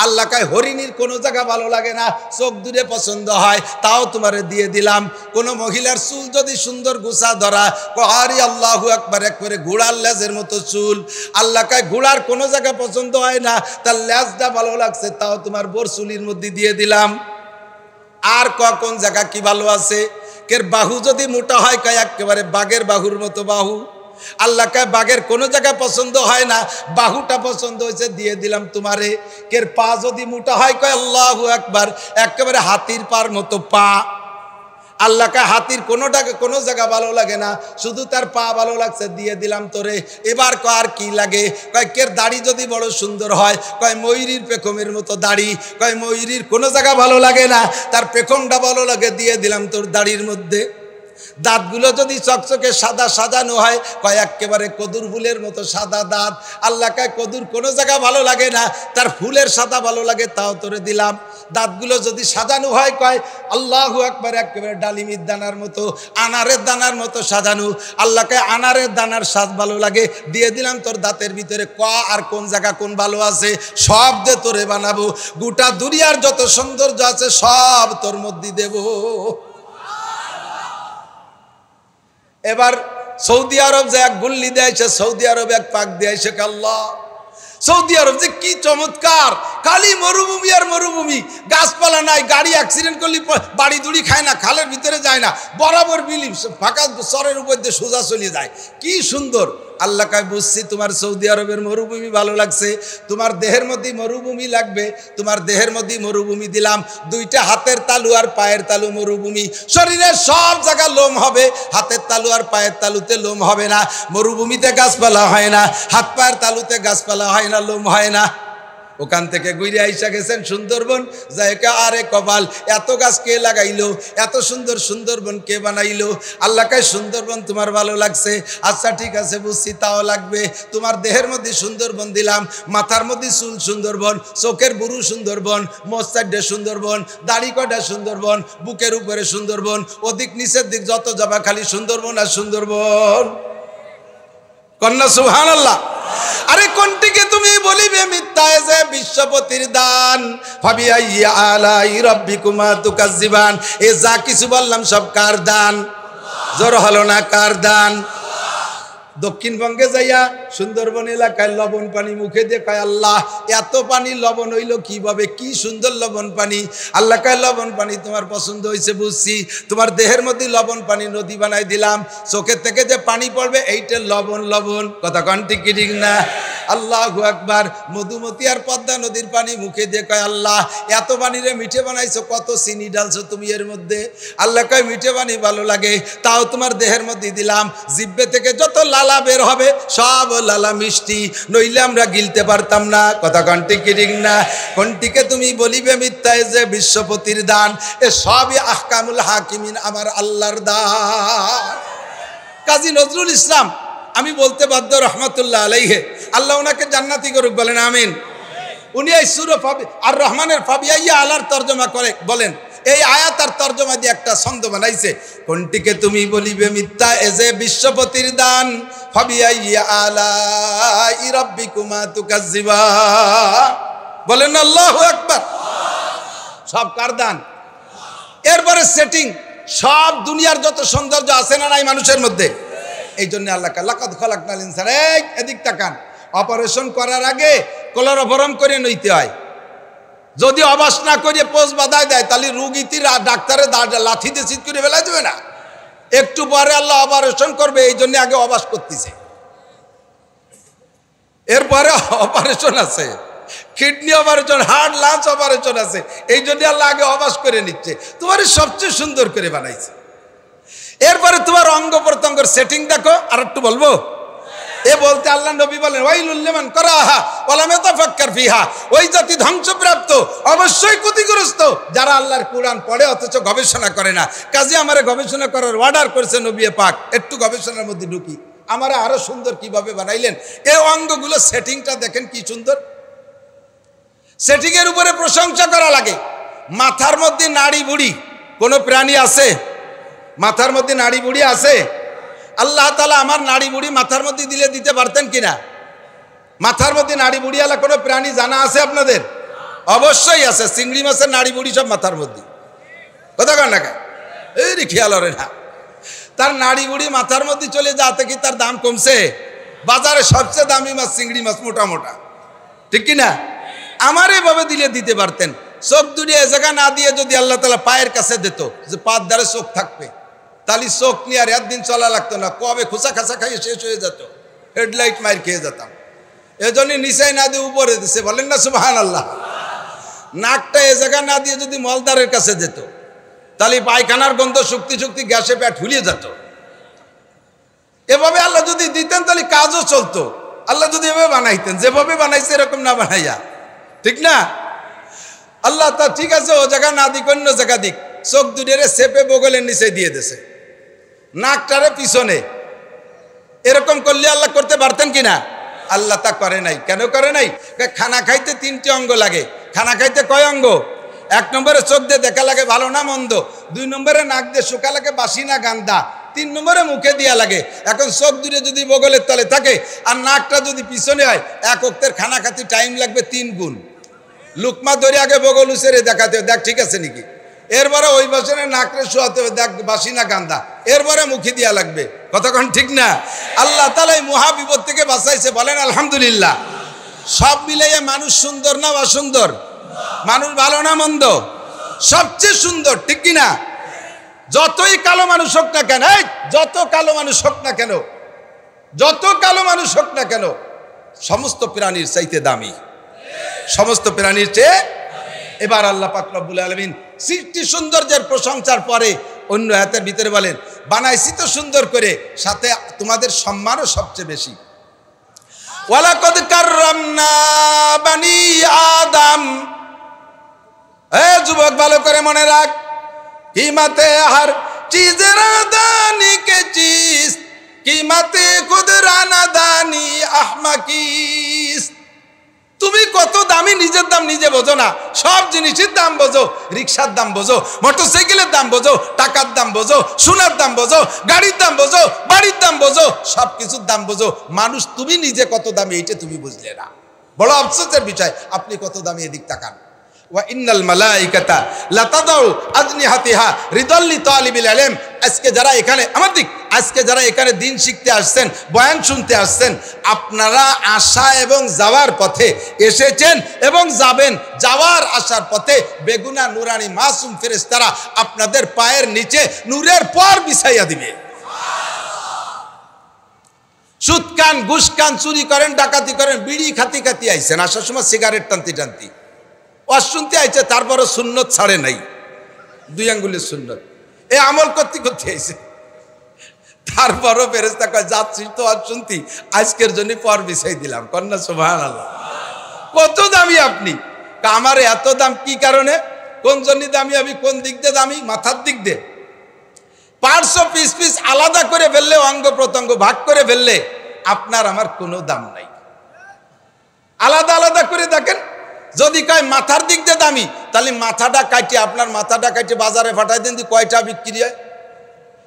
আল্লাহ কাছে হরিণীর কোনো জায়গা ভালো লাগে না, চোখ দূরে পছন্দ হয়, তাও তোমারে দিয়ে দিলাম। কোনো মহিলার চুল যদি সুন্দর গুছা ধরা কহারি আল্লাহু আকবার, একবারে ঘোড়ার লেজের মতো চুল। আল্লাহ কায় ঘোড়ার কোনো জায়গা পছন্দ হয় না, তার লেজটা ভালো লাগছে, তাও তোমার বোর চুলির মধ্যে দিয়ে দিলাম। আর কোন জায়গা কি ভালো আছে? কের বাহু যদি মোটা হয় কয় একেবারে বাঘের বাহুর মতো বাহু। আল্লাহ কায় বাঘের কোনো জায়গা পছন্দ হয় না, বাহুটা পছন্দ হয়েছে, দিয়ে দিলাম তোমারে। কের পা যদি মোটা হয় কয় আল্লাহু আকবার, একেবারে হাতির পার মতো পা। আল্লাহকে হাতির কোনো জায়গা ভালো লাগে না, শুধু তার পা ভালো লাগছে, দিয়ে দিলাম তোরে। এবার আর কি লাগে? কয় কের দাড়ি যদি বড় সুন্দর হয় কয় ময়ূরীর পেখমের মতো দাড়ি। কয় ময়ূরীর কোনো জায়গা ভালো লাগে না, তার পেখমটা ভালো লাগে, দিয়ে দিলাম তোর দাড়ির মধ্যে। দাঁতগুলো যদি চকচকে সাদা সাজানো হয় কয় একেবারে কদুর ফুলের মতো সাদা দাঁত। আল্লাহ কয় কদুর কোনো জায়গা ভালো লাগে না, তার ফুলের সাদা ভালো লাগে, তাও তোরে দিলাম। দাঁতগুলো যদি সাজানো হয় কয় আল্লাহু আকবার, একেবারে ডালিমির দানার মতো, আনারের দানার মতো সাজানো। আল্লাহ কয় আনারের দানার স্বাদ ভালো লাগে, দিয়ে দিলাম তোর দাঁতের ভিতরে। আর কোন জায়গা কোন ভালো আছে সব দিয়ে তোরে বানাবো। গোটা দুনিয়ার যত সৌন্দর্য আছে সব তোর মধ্যে দেব। এবার সৌদি আরব যে এক গুল্লি দিয়েছে, সৌদি আরব এক পাক দিয়েছে। আল্লাহ, সৌদি আরব যে কি চমৎকার, খালি মরুভূমি আর মরুভূমি, গাছপালা নাই, গাড়ি অ্যাক্সিডেন্ট করলে বাড়ি দুড়ি খায় না, খালের ভিতরে যায় না, বরাবর বিলি ফাঁকা চরের উপর দিয়ে সোজা চলে যায়, কি সুন্দর। আল্লাহ কায় বুঝছি তোমার সৌদি আরবের মরুভূমি ভালো লাগছে, তোমার দেহের মধ্যে মরুভূমি লাগবে, তোমার দেহের মধ্যে মরুভূমি দিলাম। 2টা হাতের তালু আর পায়ের তালু মরুভূমি, শরীরের সব জায়গা লোম হবে, হাতের তালু আর পায়ের তালুতে লোম হবে না। মরুভূমিতে গাছপালা হয় না, হাত পায়ের তালুতে গাছপালা হয় না, লোম হয় না। ওখান থেকে ঘুরে আইসা গেছেন সুন্দরবন, যাইকা আরে কপাল, এত গাছ কে লাগাইলো, এত সুন্দর সুন্দরবন কে বানাইলো। আল্লাহ কায় সুন্দরবন তোমার ভালো লাগছে, আচ্ছা ঠিক আছে বুঝছি, তাও লাগবে। তোমার দেহের মধ্যে সুন্দরবন দিলাম, মাথার মধ্যে চুল সুন্দরবন, চোখের বুরু সুন্দরবন, মোস্তাডে সুন্দরবন, দাড়ি কটা সুন্দরবন, বুকের উপরে সুন্দরবন, ওদিক নিচের দিক যত যাবা খালি সুন্দরবন আর সুন্দরবন। কন্যা সুবহানাল্লাহ। আরে কোনটিকে তুমি বলিবে মিথ্যায় যে বিশ্বপতির দান, ফাবিআইয়ি আলাই রাব্বিকুমা তুকাজ্জিবান। এ যা কিছু বললাম সব কার দান? জোর হলো না, কার দান? দক্ষিণবঙ্গে যাইয়া সুন্দরবন এলাকায় লবণ পানি মুখে দিয়ে কয় আল্লাহ এত পানি লবণ হইল কিভাবে, কি সুন্দর লবণ পানি। আল্লাহ কয় লবণ পানি তোমার পছন্দ হয়েছে বুঝছি, তোমার দেহের মধ্যে লবণ পানি নদী বানাই দিলাম, চোখের থেকে যে পানি পড়বে এইটা লবণ লবণ। কথা কন ঠিক কি ঠিক না? আল্লাহু আকবার। মধুমতি আর পদ্মা নদীর পানি মুখে দিয়ে কয় আল্লাহ এত পানিরে মিঠে বানাইছো, কত চিনি ডালছো তুমি এর মধ্যে। আল্লাহ কয় মিঠে পানি ভালো লাগে, তাও তোমার দেহের মধ্যে দিলাম। জিহ্বা থেকে যত লালা বের হবে সব লালা মিষ্টি, নইলে আমরা গিলতে পারতাম না। কথা কন ঠিক কি ঠিক না? কোনটিকে তুমি বলিবে মিথ্যায় যে বিশ্বপতির দান, এ সবই আহকামুল হাকিমিন, আমার আল্লাহর দান। কাজী নজরুল ইসলাম আমি বলতে বাধ্য রহমাতুল্লাহ আলাইহে, আল্লাহ ওনাকে জান্নাতি করুক, বলেন আমিন। উনি এই সূরা আর রহমানের ফাবিয়াইয়া আলার তর্জমা করে বলেন, এই আয়াত আর তর্জমা দিয়ে একটা ছন্দ বানাইছে, কোনটিকে তুমি বলিবে মিথ্যা এ যে বিশ্বপতির দান, ফাবিয়াইয়া আলা রাব্বিকুমা তুকাজ্জিবা। বলেন আল্লাহু আকবার। সব কার দান? এরপরে সেটিং, সব দুনিয়ার যত সৌন্দর্য আছে না নাই মানুষের মধ্যে, এই জন্য আল্লাহ লাকাদ খালাকনাল ইনসান, এই এদিক তাকান, অপারেশন করার আগে ক্লোরোফর্ম করে নিতে হয়। যদি অবাস না করে পোষ বাঁধায় দেয় তাহলে রুগীটি ডাক্তারে লাথি দিয়ে চিৎ করে ফেলা যাবে না। একটু পরে আল্লাহ অপারেশন করবে, এই জন্য আগে অবাস করতেছে। এরপরে অপারেশন আছে, kidney operation, heart lunch operation আছে, এই জন্য আল্লাহ আগে অবাস করে নিচ্ছে। তোমার সবচেয়ে সুন্দর করে বানাইছে। এরপরে তোমার অঙ্গ প্রত্যঙ্গের সেটিং দেখো। আর একটু বলবো, এ বলতে আল্লাহ নবী বলেন ওয়াইলুল লিমান করাহা ওয়া লাম ইয়াতাফাক্কার ফিহা, ওই জাতি ধ্বংসপ্রাপ্ত, অবশ্যই ক্ষতিগ্রস্ত যারা আল্লাহর কোরআন পড়ে অথচ গবেষণা করে না। কাজে আমারে গবেষণা করার অর্ডার করেছে নবী পাক, একটু গবেষণার মধ্যে ঢুকি। আমারে আরো সুন্দর কিভাবে বানাইলেন, এই অঙ্গগুলো সেটিংটা দেখেন কি সুন্দর। সেটিং এর উপরে প্রশংসা করা লাগে। মাথার মধ্যে নাড়ি বুড়ি কোন প্রাণী আছে? মাথার মধ্যে নাড়ি বুড়ি আছে? আল্লাহ তাআলা আমার নাড়ি বুড়ি মাথার মধ্যে দিলে দিতে পারতেন কিনা? মাথার মধ্যে নাড়ি বুড়ি আলা কোনো প্রাণী জানা আছে আপনাদের? অবশ্যই আছে। চিংড়ি মাছের নাড়ি বুড়ি সব মাথার মধ্যে, কথা কন না কেন? এই খেয়াল করে না, তার নাড়ি বুড়ি মাথার মধ্যে চলে যাতে কি তার দাম কমছে? বাজারে সবচেয়ে দামি মাছ চিংড়ি মাছ, মোটা মোটা, ঠিক কিনা? আমার এভাবে দিলে দিতে পারতেন। চোখ দুটি এ জায়গা না দিয়ে যদি আল্লাহ তাআলা পায়ের কাছে দিত, যে পায়ের ধারে চোখ থাকবে, তাহলে চোখ নিয়ে আর একদিন চলা লাগতো না, কবে খোঁচা খাঁচা খাইয়ে শেষ হয়ে যেত, হেডলাইট মার খেয়ে যেতাম। এজন্য নিচাই না দিয়ে উপরে দিছে, বলেন না সুবহানাল্লাহ। নাকটা এ জায়গা না দিয়ে যদি মলদারের কাছে যেত, তাহলে পায়খানার গন্ধ শুকতি শুকতি গ্যাসে পেট ফুলিয়ে যেত। এভাবে আল্লাহ যদি দিতেন তাহলে কাজও চলতো। আল্লাহ যদি এভাবে বানাইতেন, যেভাবে বানাইছে এরকম না বানাইয়া, ঠিক না? আল্লাহ তা ঠিক আছে, ও জায়গা না দিক অন্য জায়গা দিক, চোখ দুটিরে চেপে বগলের নিচে দিয়ে দিছে, নাকটারে পিছনে, এরকম করলে আল্লাহ করতে পারতেন কিনা? আল্লাহ তা করে নাই। কেন করে নাই? খানা খাইতে 3টি অঙ্গ লাগে। খানা খাইতে কয় অঙ্গ? 1 নম্বরে চোখ দিয়ে দেখা লাগে ভালো না মন্দ, 2 নম্বরে নাক দিয়ে শুকা লাগে বাসি না গান্দা, 3 নম্বরে মুখে দিয়া লাগে। এখন চোখ দুটো যদি বগলের তলে থাকে আর নাকটা যদি পিছনে হয়, এক ওক্তের খানা খাতে টাইম লাগবে 3 গুণ। লুকমা ধরে আগে বগল উচেরে দেখাতে হবে, দেখ ঠিক আছে নাকি, এরপরে ওই বছরে নাকরে শোয়াতে হবে, দেখ বাসি না গান্দা, এরপরে মুখে দিয়া লাগবে, কতক্ষণ, ঠিক না? আল্লাহ তাআলা এই মহা বিপদ থেকে বাঁচাইছে, বলেন আলহামদুলিল্লাহ। সব মিলাইয়ে মানুষ সুন্দর না অসুন্দর? মানুষ ভালো না মন্দ? সবচেয়ে সুন্দর, ঠিক কিনা? যতই কালো মানুষ হোক না কেন, যত কালো মানুষ হোক না কেন, যত কালো মানুষ হোক না কেন, সমস্ত প্রাণীর চাইতে দামি, সমস্ত প্রাণীর চেয়ে। এবার আল্লাহ পাক রব্বুল আলামিন সৃষ্টি সৌন্দর্যের প্রশংসার পরে অন্য আয়াতের ভিতরে বলেন, বানাইছি তো সুন্দর করে, সাথে তোমাদের সম্মানও সবচেয়ে বেশি। ওয়ালাকাদ কাররামনা বানি আদম। এ যুবক, ভালো করে মনে রাখ, कीमते हर चीज रादानी के चीज, कीमते खुद राना दानी अहमकीस। তুমি কত দামি, নিজের দাম নিজে বোঝো না। সব জিনিসের দাম বোঝো, রিক্সার দাম বোঝো, মোটরসাইকেলের দাম বোঝো, টাকার দাম বোঝো, সোনার দাম বোঝো, গাড়ির দাম বোঝো, বাড়ির দাম বোঝো, সব কিছুর দাম বোঝো। মানুষ তুমি নিজে কত দামি এইটা তুমি বুঝলে না, বড় আফসোসের বিষয়। আপনি কত দামি এদিক তাকান। ওয়া ইন্নাল মালাইকাতা লাতাদাউ আজনিহাতিহা রিদাল লিতালিবিল ইলম। আজকে যারা এখানে আমার দিক, আজকে যারা এখানে দিন শিখতে আসছেন, বয়ান শুনতে আসছেন, আপনারা আসা এবং যাওয়ার পথে এসেছেন এবং যাবেন, যাওয়ার আসার পথে বেগুনা নুরানি মাসুম ফেরেশতারা আপনাদের পায়ের নিচে নূরের পর বিছাইয়া দিবে। সুদ খান, ঘুষ খান, চুরি করেন, ডাকাতি করেন, বিড়ি খাতি খাতি আইছেন, আসার সময় সিগারেট টানতি টানতি অশুনতে আইছে, তারপরও সুন্নত ছাড়ে নাই, 2 আঙ্গুলের সুন্নত, এই আমল করতে করতে আইছে। তারপরও ফেরেশতা কয়, যাচ্ছিস তো আজ শুনতি, আজকের জন্য পর বিছাই দিলাম। কন্যা সুবহানাল্লাহ। কত দামি আপনি? আমার এত দাম কি কারণে? কোন জন্য দামি? আমি কোন দিক দিয়ে দামি? মাথার দিক দিয়ে। পার্টস পিস পিস আলাদা করে ফেললে, অঙ্গ প্রত্যঙ্গ ভাগ করে ফেললে আপনার আমার কোনো দাম নাই। আলাদা আলাদা করে দেখেন। যদি কয় মাথার দিক দিয়ে দামি, তাহলে মাথাটা কাটে, আপনার মাথাটা কাটে বাজারে পাঠাই দেন, কয়টা বিক্রি হয়?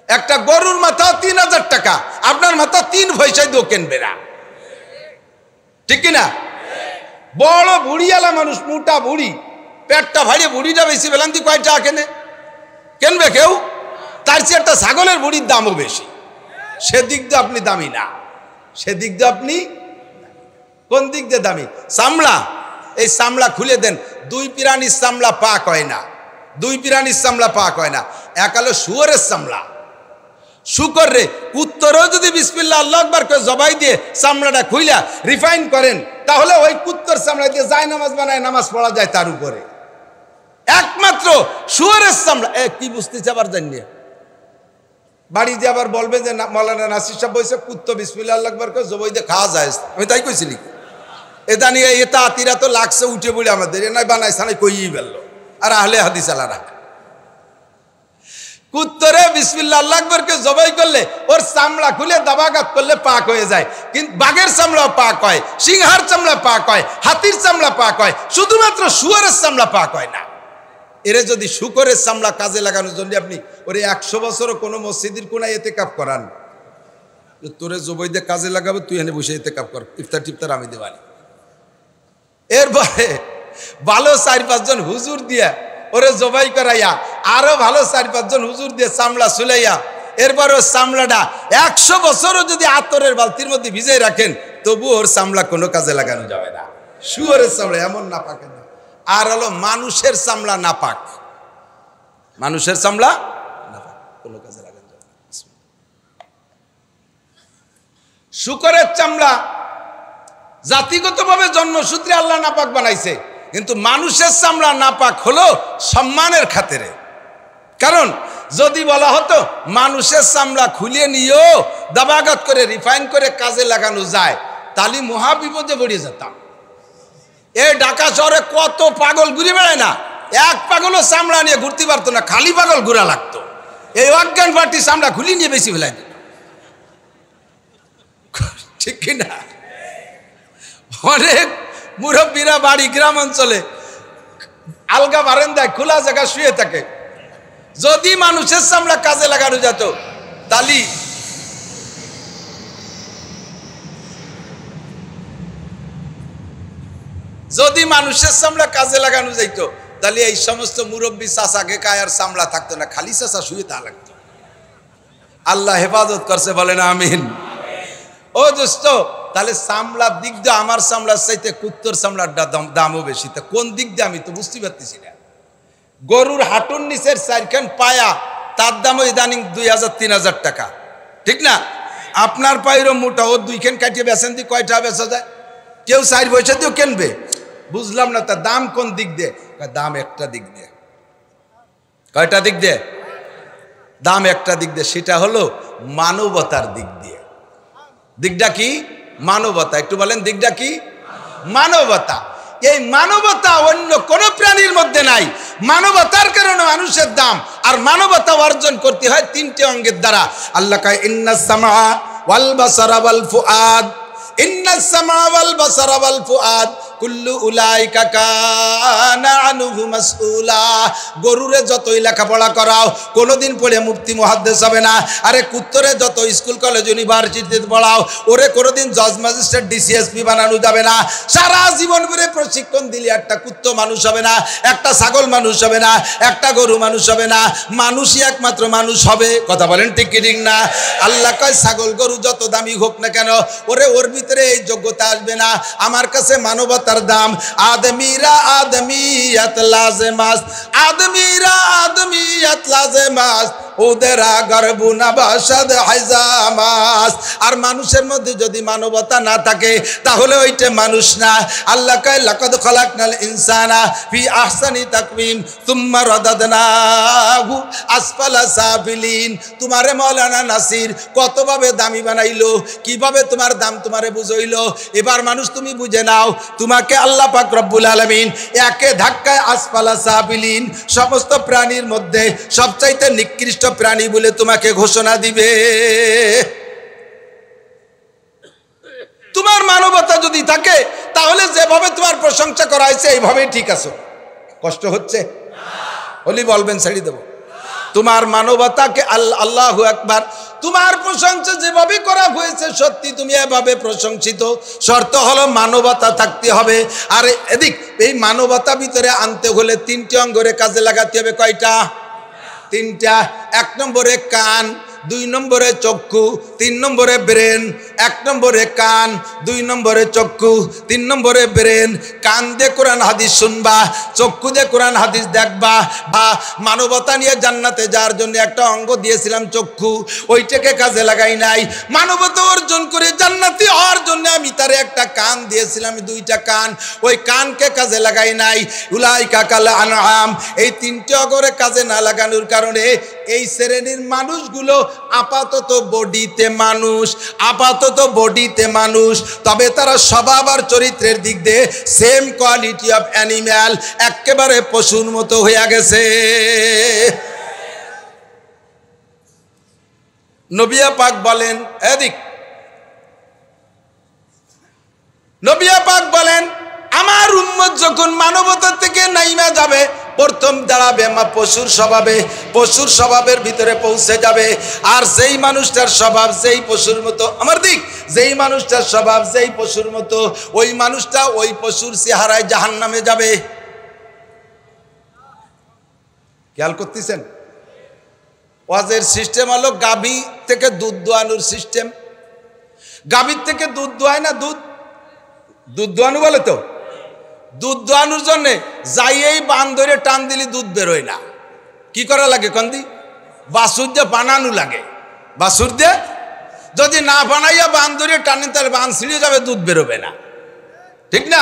একটা গরুর মাথা 3000 টাকা, আপনার মাথা 3 পয়সায় দিয়েও কিনবে না, ঠিক কিনা? বড় বুড়িওয়ালা মানুষ, মোটা বুড়ি, পেটটা ভাড়িয়ে বুড়িটা বেশি পেলাম, কয় টাকা কিনবে কেউ? তার চেয়ে একটা ছাগলের বুড়ির দামও বেশি। সেদিক দিয়ে আপনি দামি না, সেদিক দিয়ে আপনি কোন দিক দিয়ে দামি? চামড়া, এই চামড়া খুলে দেন, 2 প্রাণীর চামড়া পাক হয় না, 2 প্রাণীর চামড়া পাক হয় না। এক হলো শুয়োরের চামড়া, শুকর রে কুত্তরও যদি বিসমিল্লাহ আল্লাহু আকবার করে জবাই দিয়ে চামড়াটা খুইলা রিফাইন করেন, তাহলে ওই কুত্তর চামড়া দিয়ে যায় নামাজ বানায়, নামাজ পড়া যায় তার উপরে। একমাত্র শুয়োরের চামড়া। কি বুঝতেছে আবার জানিয়ে বাড়ি যে আবার বলবে যে মৌলানা নাসির সাহেব বলছে কুত্তো বিসমিল্লাহ আল্লাহু আকবার করে জবাই দিয়ে খাওয়া যায়, আমি তাই কইছিলি? এটা নিয়ে এটা আতিরা তো লাগছে উঠে পড়ে আমাদের, এ নাই বানাই সানাই কইই ফেললো। আর আহলে হাদিস আলারা কুত্তরে বিসমিল্লাহ আল্লাহু আকবার কে জবাই করলে ওর চামড়া খুলে দাবাঘাত করলে পাক হয়ে যায়, কিন্তু বাঘের চামড়া পাক হয়, সিংহার চামড়া পাক হয়, হাতির চামড়া পাক হয়, শুধুমাত্র শুয়োরের চামড়া পাক হয় না। এরে যদি শুকরের চামড়া কাজে লাগানোর জন্য আপনি ওরে 100 বছরও কোনো মসজিদের কোনায় ইতিকাফ করান, তোরে জবাই দিয়ে কাজে লাগাবো, তুই এনে বসে ইতিকাফ কর, ইফতার টিফতার আমি দেবানি। এরপরে ভালো 4-5 জন হুজুর দিয়া ওরে জবাই করাইয়া, আরো ভালো 4-5 জন হুজুর দিয়ে চামড়া সুলাইয়া, এরপর ওর চামড়াটা 100 বছরও যদি আতরের বালতির মধ্যে ভিজে রাখেন, তবু ওর চামড়া কোনো কাজে লাগানো যাবে না। শুয়োরের চামড়া এমন না পাকে না। আর হলো মানুষের চামড়া না পাক, মানুষের চামড়া না পাক, কোনো কাজে লাগানো যাবে না। শুকরের চামড়া জাতিগতভাবে জন্মসূত্রে আল্লাহ নাপাক বানাইছে, কিন্তু মানুষের চামড়া নাপাক হলো সম্মানের খাতিরে। কারণ যদি বলা হতো মানুষের চামড়া খুলে নিয়েও দাবাঘাত করে রিফাইন করে কাজে লাগানো যায়, তাহলে মহা বিপদে পড়ে যেতাম। এই ঢাকা শহরে কত পাগল ঘুরে বেড়ায় না, এক পাগলও চামড়া নিয়ে ঘুরতে পারতো না, খালি পাগল ঘোরা লাগতো। এই অজ্ঞান পার্টি চামড়া খুলি নিয়ে বেশি ফেলাই দিত, ঠিক কিনা? অনেক মুরব্বীরা বাড়ি গ্রাম অঞ্চলে আলগা বারান্দায় খোলা জায়গা শুয়ে থাকে। যদি মানুষের চামড়া কাজে লাগানো যেত, তালি যদি মানুষের চামড়া কাজে লাগানো যাইত, তাহলে এই সমস্ত মুরব্বী চাচাকে কায়ার চামড়া থাকতো না, খালি চাচা শুয়ে তা লাগতো। আল্লাহ হেফাজত করছে, বলেন আমিন। ও দোস্ত, তাহলে চামড়ার দিক দিয়ে আমার চামড়ার চাইতে কুত্তর চামড়ার দামও বেশি। তা কোন দিক দিয়ে আমি তো বুঝতে পারতেছি না। গরুর হাঁটুর নিচের 4খান পায়া, তার দামও ইদানিং 2000-3000 টাকা, ঠিক না? আপনার পায়েরও মোটা, ও 2খান কাটিয়ে বেছেন দিয়ে কয়টা বেচা যায়? কেউ 4 পয়সা দিয়েও কিনবে। বুঝলাম না, তার দাম কোন দিক দিয়ে? দাম একটা দিক দিয়ে। কয়টা দিক দিয়ে? দাম একটা দিক দিয়ে, সেটা হলো মানবতার দিক দিয়ে। দিকটা কি? মানবতা। একটু বলেন দিকটা কি? মানবতা। এই মানবতা অন্য কোন প্রাণীর মধ্যে নাই। মানবতার কারণে মানুষের দাম। আর মানবতা অর্জন করতে হয় 3টে অঙ্গের দ্বারা। আল্লাহ কয় ইন্নাস সামা ওয়াল বাসারা ওয়াল ফুআদ, ইন্নাস সামা ওয়াল বাসারা ওয়াল ফুআদ কুল্লু উলাইকা কানা আনহু মাসউলা। গরুরে যতই লেখাপড়া করাও, কোনোদিন পড়ে মুফতি মুহাদ্দিস হবে না। আরে কুত্তরে যত স্কুল কলেজ ইউনিভার্সিটিতে পড়াও, ওরে কোনোদিন জজ ম্যাজিস্ট্রেট ডিসিএসপি বানানো যাবে না। সারা জীবন করে প্রশিক্ষণ দিলে একটা কুত্ত মানুষ হবে না, একটা ছাগল মানুষ হবে না, একটা গরু মানুষ হবে না। মানুষই একমাত্র মানুষ হবে। কথা বলেন ঠিক কি ঠিক না? আল্লাহ কয় ছাগল গরু যত দামি হোক না কেন, ওর ভিতরে এই যোগ্যতা আসবে না। আমার কাছে মানবতার দাম। আদমিরা আদমিয়াত লাজেমাস, আদমিরা আদমিয়াত লাজেমাস, ওদেরা গর্বুনা বাসাদ হাইজামাস। আর মানুষের মধ্যে যদি মানবতা না থাকে, তাহলে ওইটা মানুষ না। আল্লাহ কয় লাকাদ খালাকনাল ইনসানা ফি আহসানি তাকওয়িম সুম্মা রাদাদনাহু আসফালা সাফিলিন। তোমারে মাওলানা নাসির কতভাবে দামি বানাইলো, কিভাবে তোমার দাম তোমারে বুঝাইলো। এবার মানুষ তুমি বুঝে নাও, তোমাকে আল্লাহ পাক রব্বুল আলামিন একে ধাক্কায় আসফালা সাফিলিন, সমস্ত প্রাণীর মধ্যে সবচাইতে নিকৃষ্ট প্রাণী বলে তোমাকে ঘোষণা দিবে। তোমার মানবতা যদি থাকে তাহলে যেভাবে তোমার প্রশংসা করা হয়েছে এইভাবেই ঠিক আছো। কষ্ট হচ্ছে? হলি বলবেন ছেড়ে দেব। তোমার মানবতাকে আল্লাহু আকবার, তোমার প্রশংসা যেভাবে করা হয়েছে সত্যি তুমি এভাবে প্রশংসিত। শর্ত হলো মানবতা থাকতে হবে। আর এদিক এই মানবতা ভিতরে আনতে হলে 3টি অঙ্গরে কাজে লাগাতে হবে। কয়টা? 3টা। 1 নম্বরে কান, 2 নম্বরে চক্ষু, 3 নম্বরে ব্রেন। 1 নম্বরে কান, 2 নম্বরে চক্ষু, 3 নম্বরে ব্রেন। কান দিয়ে কোরআন হাদিস শুনবা, চক্ষু দিয়ে কোরআন হাদিস দেখবা। বা মানবতা নিয়ে জান্নাতে যাওয়ার জন্য একটা অঙ্গ দিয়েছিলাম চক্ষু, ওইটাকে কাজে লাগাই নাই। মানবতা অর্জন করে জান্নাতি হওয়ার জন্য আমি তারে একটা কান দিয়েছিলাম, 2টা কান, ওই কানকে কাজে লাগাই নাই। উলাইকা কাল আনআম, এই 3টে অঙ্গরে কাজে না লাগানোর কারণে এই শ্রেণীর মানুষগুলো আপাতত বডিতে মানুষ, আপাতত বডিতে মানুষ, তবে তারা স্বভাব আর চরিত্রের দিক দিয়ে সেম কোয়ালিটি অফ অ্যানিম্যাল, একেবারে পশুর মতো হয়ে গেছে। নবিয়া পাক বলেন, এদিক নবিয়া পাক বলেন আমার উম্মত যখন মানবতা থেকে নাইমা যাবে প্রথম দাঁড়াবে পশুর স্বভাবে, পশুর স্বভাবের ভিতরে পৌঁছে যাবে। আর যেই মানুষটার স্বভাব যেই পশুর মতো, আমার দিক যেই মানুষটার স্বভাব যেই পশুর মতো, ওই মানুষটা ওই পশুর চেহারায় জাহান্নামে যাবে। খেয়াল করতেছেন? ওয়াজের সিস্টেম হলো গাভী থেকে দুধ দোয়ানোর সিস্টেম। গাভীর থেকে দুধ দোয়ায় না, দুধ দোয়ানো বলে তো। দুধ দোয়ানোর জন্যে যাই এই বান ধরে টান দিলে দুধ বেরোয় না। কি করা লাগে কন্দি? বাছুর দিয়ে বানানো লাগে। বাছুর দিয়ে যদি না বানাইয়া বান ধরে টানেন তাহলে বান ছিঁড়ে যাবে, দুধ বেরোবে না, ঠিক না?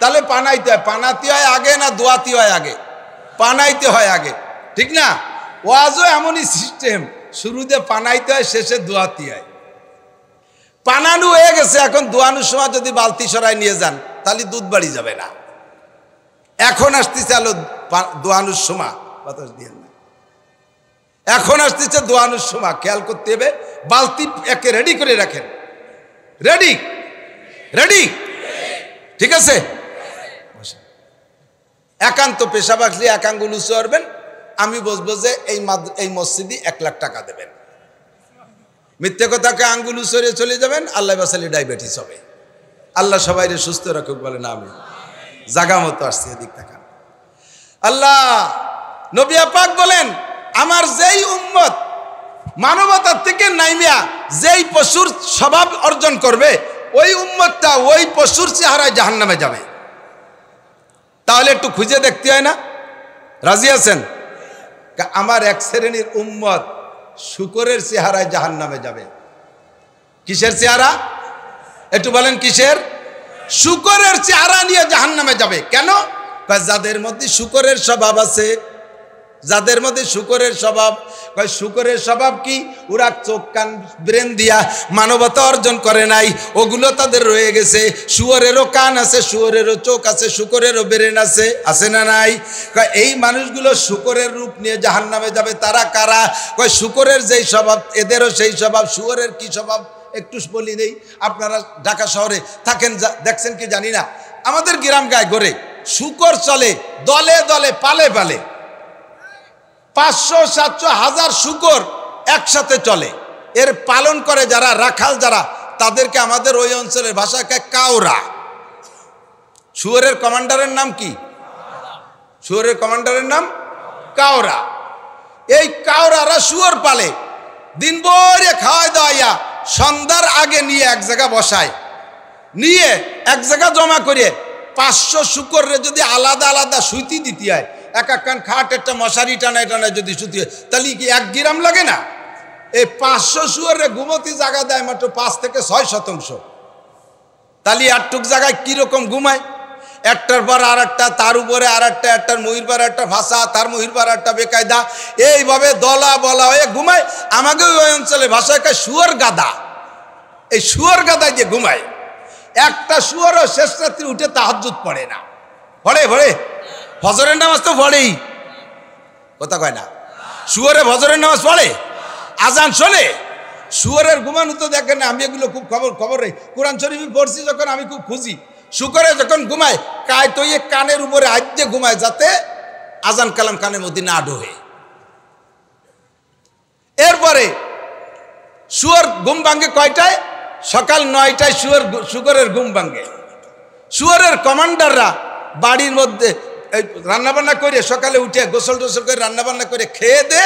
তাহলে পানাইতে হয়। পানাতে হয় আগে না দোয়াতে হয় আগে? পানাইতে হয় আগে, ঠিক না? ওয়াজও এমনই সিস্টেম, শুরুতে পানাইতে হয়, শেষে দোয়াতে হয়। পানানো হয়ে গেছে, এখন দোয়ানোর সময় যদি বালতি সরাই নিয়ে যান তাহলে দুধ বাড়ি যাবে না। এখন আসতেছে আলো দোয়ানোর সময়, বাতাস দিয়ে না, এখন আসতেছে দোয়ানোর সময়। খেয়াল করতে হবে, বালতি একে রেডি করে রাখেন। রেডি রেডি, ঠিক আছে? একান্ত পেশাব আসলে এক আঙ্গুল উঁচু করবেন, আমি বলবো যে এই মসজিদে 1 লাখ টাকা দেবেন। মিথ্যে কথাকে আঙ্গুল উঁচরে চলে যাবেন, আল্লাহ বাসালে ডায়াবেটিস হবে। আল্লাহ সবাইরে সুস্থ রাখুক, বলে না আমি জাগা মতো আসছি, এদিক তাকান। আল্লাহ নবী পাক বলেন আমার যেই উম্মত মানবতার থেকে নাইমিয়া যেই পশুর স্বভাব অর্জন করবে ওই উম্মতটা ওই পশুর চেহারায় জাহান্নামে যাবে। তাহলে একটু খুঁজে দেখতে হয় না? রাজি আছেন? আমার এক শ্রেণীর উম্মত শূকরের চেহারায় জাহান্নামে যাবে। কিসের চেহারা? একটু বলেন কিসের? শূকরের চেহারা নিয়ে জাহান্নামে যাবে। কেন? যাদের মধ্যে শূকরের স্বভাব আছে, যাদের মধ্যে শূকরের স্বভাব। শূকরের স্বভাব কি? ওরা চোখ কান ব্রেন দিয়া মানবতা অর্জন করে নাই, ওগুলো তাদের রয়ে গেছে। শুয়োরেরও কান আছে, শুয়োরেরও চোখ আছে, শূকরেরও ব্রেন আছে, আছে না নাই? এই মানুষগুলো শূকরের রূপ নিয়ে জাহান্নামে যাবে। তারা কারা? শূকরের যেই স্বভাব এদেরও সেই স্বভাব। শুয়োরের কি স্বভাব একটু বলি নেই। আপনারা ঢাকা শহরে থাকেন, দেখছেন কি জানি না, আমাদের গ্রাম গায়ে ঘরে শূকর চলে দলে দলে, পালে পালে। 500, 700, 1000 শূকর একসাথে চলে। এর পালন করে যারা, রাখাল যারা, তাদেরকে আমাদের ওই অঞ্চলের ভাষায় কাউরা। শুয়োরের কমান্ডারের নাম কি? শুয়োরের কমান্ডারের নাম কাউরা। এই কাউরারা শুয়োর পালে, দিন ভরে খাওয়াই দাওয়াইয়া সন্ধ্যার আগে নিয়ে এক জায়গা বসায়, নিয়ে এক জায়গা জমা করে 500 শূকরে যদি আলাদা আলাদা শুইতে দিতে হয়, এক কান খাট একটা মশারি টানায় টানায় যদি শুতে হয়, তাহলে কি 1 গ্রাম লাগে না? এই 500 শুয়োরে ঘুমতি জায়গা দেয় মাত্র 5 থেকে 6%। তাহলে আটটুক জায়গায় কিরকম ঘুমায়? একটার পর আর একটা, তার উপরে আর একটা, একটার মহির পর একটা ভাষা, তার মহির পর একটা বেকায়দা, এইভাবে দলা বলা হয়ে ঘুমায়। আমাকে ওই অঞ্চলে ভাষায় কয় শুয়োর গাদা। এই শুয়োর গাদায় যে ঘুমায়, একটা শুয়োরও শেষ রাত্রি উঠে তাহাজ্জুদ পড়ে না। পড়ে পড়ে ফজরের নামাজ তো পড়েই, কথা কয় না? শুয়োরে ফজরের নামাজ পড়ে, আজান শোনে, শুয়োরের ঘুমানো তো দেখেন, আমি এগুলো খুব খবর রে কোরআন শরীফ পড়ছি যখন আমি খুব খুশি। শুকরে যখন ঘুমায় কায় তো কানের উপরে হাত দিয়ে ঘুমায় যাতে আজান কালাম কানের মধ্যে না ঢোকে। এরপরে শুয়োর ঘুম ভাঙ্গে কয়টায়? সকাল 9টায় শুকরের ঘুম ভাঙ্গে। শুয়োরের কমান্ডাররা বাড়ির মধ্যে রান্নাবান্না করে সকালে উঠে গোসল টোসল করে রান্নাবান্না করে খেয়ে দে।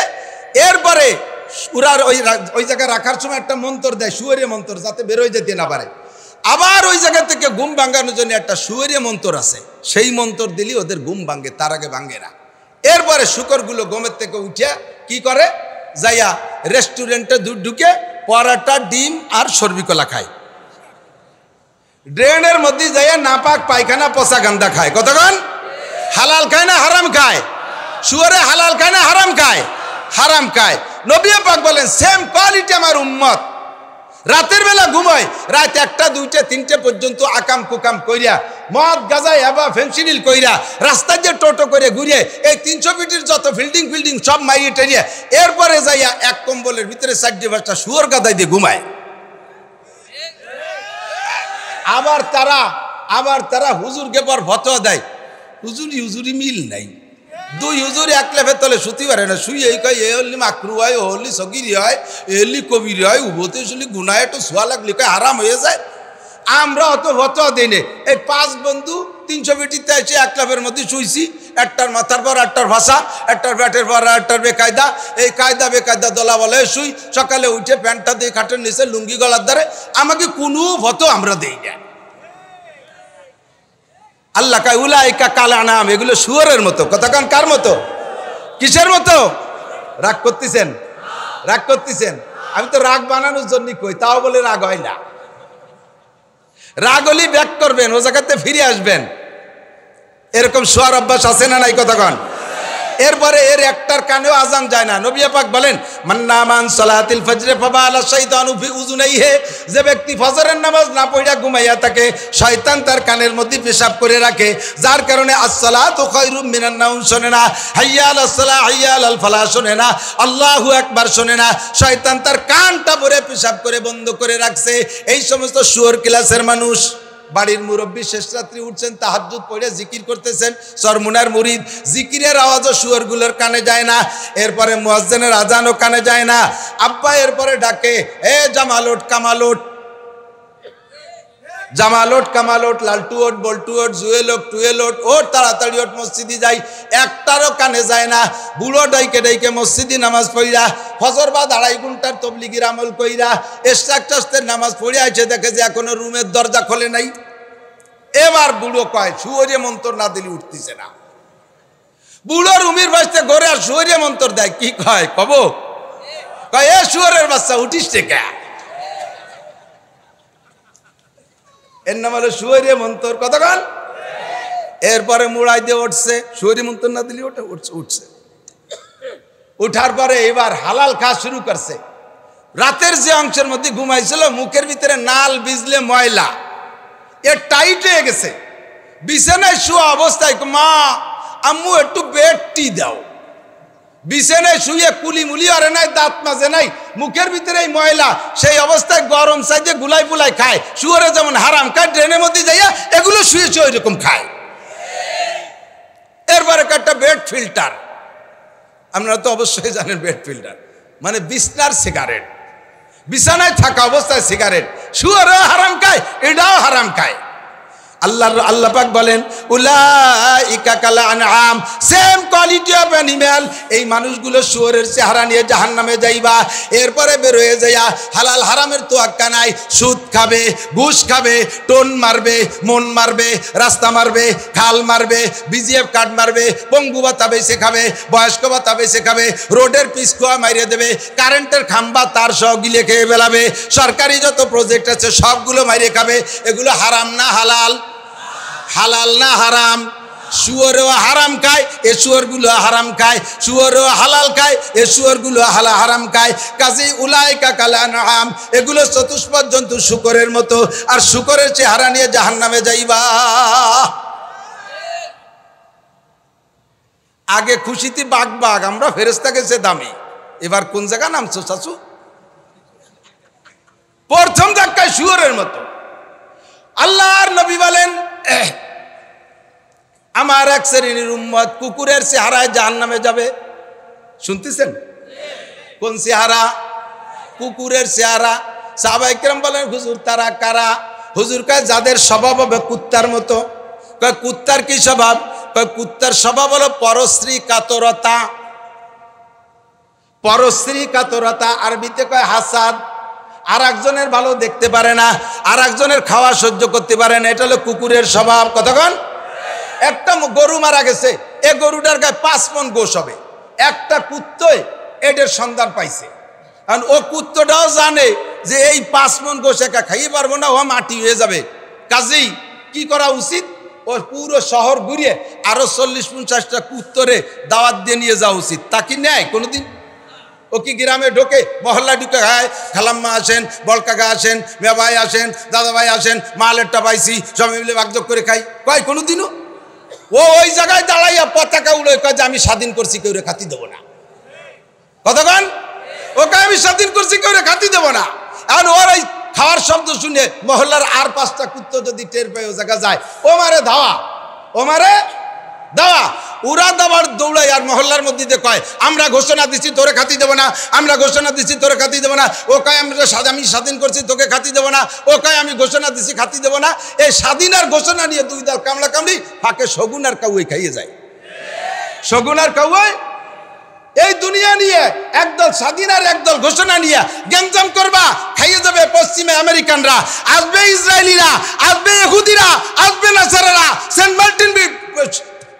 এরপরে ওরা ওই জায়গায় রাখার সময় একটা মন্ত্র দেয়, শুয়োরের মন্ত্র, যাতে বেরোয় যেতে না পারে। আবার ওই জায়গা থেকে ঘুম ভাঙানোর জন্য একটা শুয়োরের মন্ত্র আছে, সেই মন্ত্র দিলে ওদের ঘুম ভাঙে, তার আগে ভাঙে না। এরপরে শুকরগুলো ঘুমের থেকে উঠে কি করে? যাইয়া রেস্টুরেন্টে ঢুকে পরাটা, ডিম আর সর্বিকলা খায়। ড্রেনের মধ্যে যাইয়া নাপাক পায়খানা পচা গান্দা খায়। কতক্ষণ? হালাল খায় না হারাম খায়? শুয়োরে হালাল খায় না হারাম খায়? হারাম খায়। নবী পাক বলেন সেম কোয়ালিটি আমার উম্মত রাতের বেলা ঘুমায়, রাত 1টা 2টা 3টে পর্যন্ত আকাম কুকাম কইরা মদ গাজা এবা ফেন্সিডিল কইরা রাস্তা দিয়ে টোটো করে ঘুরিয়ে এই 300 ফিটের যত ফিল্ডিং সব মাইয়ে টেরিয়ে এরপরে যাইয়া এক কম্বলের ভিতরে 4-5টা শুয়োর গাদাই দিয়ে ঘুমায়। আবার তারা হুজুরকে পর ফতোয়া দেয়, হুজুরি মিল নাই। 2 হুজুর এক লেফের তলে শুতে পারে না, শুয়ে এই কয় এ হলি মাকরু হয়, ও হলি সগিরি হয়, এ হলি কবির হয়, উভতে শুলি গুনায় একটু সোয়া লাগলে কয় হারাম হয়ে যায়। আমরা অত ফতোয়া দিই না। এই 5 বন্ধু 300 ফিটিতে এসে এক লেফের মধ্যে শুইছি, একটার মাথার পর একটার ভাষা, একটার ব্যাটের পর একটার বেকায়দা, এই কায়দা বেকায়দা দলা বলে শুই। সকালে উঠে প্যান্টটা দিয়ে খাটের নিচে লুঙ্গি গলার দ্বারে, আমাকে কোনো ফতোয়া আমরা দেই না। আল্লাহ কায় উলাইকা কাল আনাম, এগুলো শুয়োরের মতো। কতক্ষণ? কার মতো? কিসের মতো? রাগ করতেছেন? রাগ করতেছেন? আমি তো রাগ বানানোর জন্য কই, তাও বলে রাগ হয় না। রাগ হলি ব্যাক করবেন, ও জায়গাতে ফিরে আসবেন। এরকম শোয়ার অভ্যাস আছে না নাই? কতক্ষণ? এরপরে এর একটার কানেও আজান যায় না। নবী পাক বলেন মান্নামান সালাতিল ফজরে ফাবালা শাইতানু ফি উযুনাইহি, যে ব্যক্তি ফজরের নামাজ না পড়া ঘুমাইয়া থাকে শয়তান তার কানের মধ্যে পেশাব করে রাখে, যার কারণে আসসালাতু খায়রুম মিনান নাওম শোনে না, হাইয়া আলাস সালাহ হাইয়া আলাল ফালাহ শোনে না, আল্লাহু আকবার শোনে না। শয়তান তার কানটা ভরে পেশাব করে বন্ধ করে রাখছে। এই সমস্ত শুয়োর ক্লাসের মানুষ। বাড়ির মুরব্বী শেষ রাত্রি উঠছেন, তাহাজ্জুদ পড়ে জিকির করতেছেন, চরমুনার মুরিদ, জিকিরের আওয়াজও শুয়োরগুলোর কানে যায় না। এরপরে মুয়াজ্জিনের আজানও কানে যায় না। আব্বা এরপরে ডাকে, এ জামালোট কামালোট, জামালোট কামালোট, লালটু ওট, বল্টু ওট, জুয়েল ওট, টুয়েল ওট, ওট তাড়াতাড়ি ওট, মসজিদে যাই। একটারও কানে যায় না। বুড়ো ডাইকে মসজিদে নামাজ পড়িরা, ফজর বা 2.5 ঘন্টার তবলিগির আমল কইরা এশরাকের নামাজ পড়ে আছে, দেখে যে এখনো রুমের দরজা খোলে নাই। এবার বুড়ো কয় শুয়োরে মন্ত্র না দিলে উঠতেছে না। বুড়ো রুমির বাসতে ঘরে আর শুয়োরে মন্ত্র দেয়। কি কয়? কব কয় এ শুয়োরের বাচ্চা উঠিস কে? এর নাম হলো শুয়োরে মন্ত্র। কতক্ষণ? এরপরে মুড়াই দিয়ে উঠছে, শুয়োরে মন্ত্র না দিলে উঠছে। উঠার পরে এবার হালাল খাওয়া শুরু করছে। রাতের যে অংশের মধ্যে ঘুমাইছিল মুখের ভিতরে নাল বিজলে ময়লা, এ টাইট হয়ে গেছে। বিছানায় শুয়া অবস্থায় মা আম্মু একটু বেডটি দাও। বিছানায় শুয়ে কুলি মুলি আরে নাই, দাঁত মাজে নাই, মুখের ভিতরে এই ময়লা, সেই অবস্থায় গরম সাইজে গুলাই ফুলাই খায়। শুয়োরে যেমন হারাম খায়, ড্রেনের মধ্যে যাইয়া এগুলো শুয়েছে ওই রকম খায়। এরপরে একটা বেড ফিল্টার, আপনারা তো অবশ্যই জানেন বেড ফিল্টার মানে বিছনার সিগারেট, বিছানায় থাকা অবস্থায় সিগারেট। শুয়োরও হারাম খায়, এটাও হারাম খায়। আল্লাহ পাক বলেন উলাইকা কাল আনআম, সেম কোয়ালিটি অফ অ্যানিমাল। এই মানুষগুলো শুয়োরের চেহারা নিয়ে জাহান্নামে যাইবা। এরপরে বের হয়ে যাইয়া হালাল হারামের তোয়াক্কা নাই। সুদ খাবে, ঘুষ খাবে, টোন মারবে, মন মারবে, রাস্তা মারবে, খাল মারবে, বিজিএফ কার্ড মারবে, পঙ্গু ভাতা বেচে খাবে, বয়স্ক ভাতা বেচে খাবে, রোডের পিছকুয়া মারিয়ে দেবে, কারেন্টের খাম্বা তার সহ গিলে খেয়ে বেলাবে, সরকারি যত প্রজেক্ট আছে সবগুলো মারিয়ে খাবে। এগুলো হারাম না হালাল? হালাল না হারাম? শুয়োরও হারাম খায়, এ শুয়োরগুলো হারাম খায়। শুয়োরও হালাল খায়, এ শুয়োরগুলো হারাম খায়। কাজেই উলাইকা কাল আনআম, এগুলো চতুষ্পদ জন্তু শুকরের মতো। আর শুকরের চেহারা নিয়ে জাহান্নামে যাইবা। আগে খুশিতে বাঘ, আমরা ফেরেশতা গেছে দামি। এবার কোন জায়গা নামছো চাচু? প্রথম ধাক্কায় শুয়োরের মতো। আল্লাহর নবী বলেন, আমার এক শ্রেণীর উম্মত কুকুরের চেহারায় জাহান্নামে যাবে। শুনতেছেন? কোন চেহারা? কুকুরের চেহারা। সাহাবায়ে কেরাম বলেন, হুজুর তারা কারা? হুজুর কয়, যাদের স্বভাব হবে কুত্তার মতো। কয় কুত্তার কি স্বভাব? কয় কুত্তার স্বভাব হলো পরশ্রী কাতরতা। পরশ্রী কাতরতা আরবিতে কয় হাসাদ। আর একজনের ভালো দেখতে পারে না, আর একজনের খাওয়া সহ্য করতে পারে না, এটা হলো কুকুরের স্বভাব। কতক্ষণ? একটা গরু মারা গেছে, এ গরুটার গায়ে 5 মণ গোশ হবে। একটা কুত্তই এটার সন্ধান পাইছে, কারণ ও কুত্তটাও জানে যে এই 5 মণ গোশ একা খাইয়ে পারবো না, ও মাটি হয়ে যাবে। কাজেই কি করা উচিত? ও পুরো শহর ঘুরিয়ে আরো 40-50টা কুত্তরে দাওয়াত দিয়ে নিয়ে যাওয়া উচিত। তা কি নেয় কোনোদিন? ও কি গ্রামে ঢোকে, মহল্লা ঢুকে খায়, খালাম্মা আসেন, বলকাকা আসেন, মেয়া ভাই আসেন, দাদা ভাই আসেন, মালেরটা পাইছি, সবাই মিলে ভাগযোগ করে খাই? কয় কোনোদিনও? ও ওই জায়গায় দাঁড়াইয়া পতাকা উড়ে কয় যে আমি স্বাধীন করছি, কেউ রে খাতি দেবো না। কতক্ষণ? ওকে আমি স্বাধীন করছি, কেউ রে খাতি দেবো না। এখন ওর ওই খাওয়ার শব্দ শুনে মহল্লার আর 5টা কুত্ত যদি টের পায় ও জায়গা যায়, ও মারে ধাওয়া, ও মারে দাওয়া। উড়া দাবার দৌড়াই আর মহল্লার মধ্যে দিয়ে কয়, আমরা ঘোষণা দিচ্ছি তোরে খাতি দেবো না, আমরা ঘোষণা দিচ্ছি তোরে খাতি দেবো না। ও কয় আমি স্বাধীন করছি, তোকে খাতি দেবো না। ও কয় আমি ঘোষণা দিচ্ছি, খাতি দেবো না। এই স্বাধীন আর ঘোষণা নিয়ে 2 দল কামলা কামড়ি, ফাঁকে শগুন আর কাউই খাইয়ে যায়। শগুন আর কাউই এই দুনিয়া নিয়ে একদল স্বাধীন আর একদল ঘোষণা নিয়ে গ্যাঞ্জাম করবা, খাইয়ে যাবে পশ্চিমে আমেরিকানরা, আসবে ইসরায়েলিরা, আসবে ইহুদিরা, আসবে নাসারারা, সেন্ট মার্টিন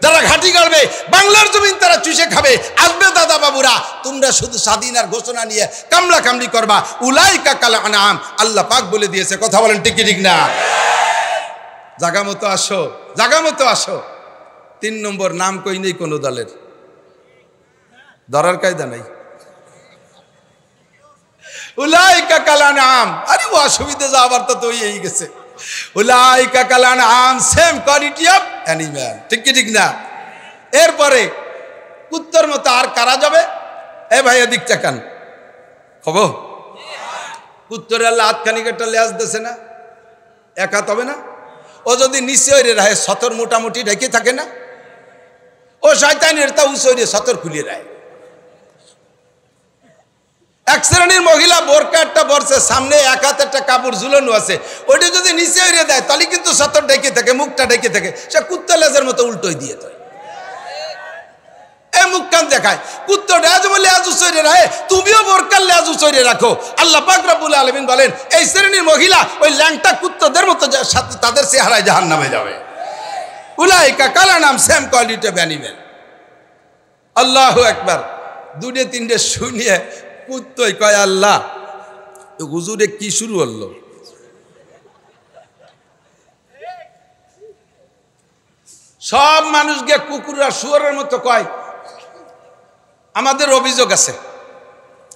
যারা ঘাঁটি গাড়বে, বাংলার জমিন তারা চুষে খাবে, আসবে দাদা বাবুরা। তোমরা শুধু স্বাধীন আর ঘোষণা নিয়ে কামলা কামড়ি করবা। উলাইকা কাল আনআম, আল্লাহ পাক বলে দিয়েছে। কথা বলেন ঠিক কি ঠিক না? জাগা মতো আসো, জাগা মতো আসো। 3 নম্বর, নাম কই নেই কোনো দলের, ধরার কায়দা নাই। উলাইকা কাল আনআম, আরে ও অসুবিধা যাবার তো হয়েই গেছে। উলাইকা কাল আনআম, সেম কোয়ালিটি অফ অ্যানিম্যাল। ঠিক কি ঠিক না? এরপরে কুত্তর মতো আর কারা যাবে? এ ভাই এদিক চাকান, খবর কুত্তরে আল্লাহ হাতখানি একটা লেজ দেছে না, এক হাত হবে না? ও যদি নিচে ওই রাহে সতর মোটামুটি ঢেকে থাকে না, ও শয়তানের তা উঁচু সতর খুলিয়ে রায়। এক শ্রেণীর মহিলা বোরকা একটা বরছে, সামনে এক হাতে একটা কাপড় ঝুলানো আছে, ওইটা যদি নিচে উড়িয়ে দেয় তাহলে কিন্তু সতর ডেকে থাকে, মুখটা ডেকে থাকে, সে কুত্তা লেজের মতো উল্টোই দিয়ে দেয়। এ মুখ কান দেখায়, কুত্তা লেজ বলে লেজ উঁচু রাখে, তুমিও বোরকার লেজ উঁচু রাখো। আল্লাহ পাক রব্বুল আলামিন বলেন, এই শ্রেণীর মহিলা ওই ল্যাংটা কুত্তাদের মতো সাথে তাদের চেহারায় জাহান্নামে যাবে। উলাইকা কাল আনআম, সেম কোয়ালিটি অফ অ্যানিম্যাল। আল্লাহু আকবার। 2-3 শুনিয়ে কুত্তই কয়, আল্লাহ হুজুরে কি শুরু হলো? সব মানুষকে কুকুর আর শুয়োরের মতো কয়। আমাদের অভিযোগ আছে,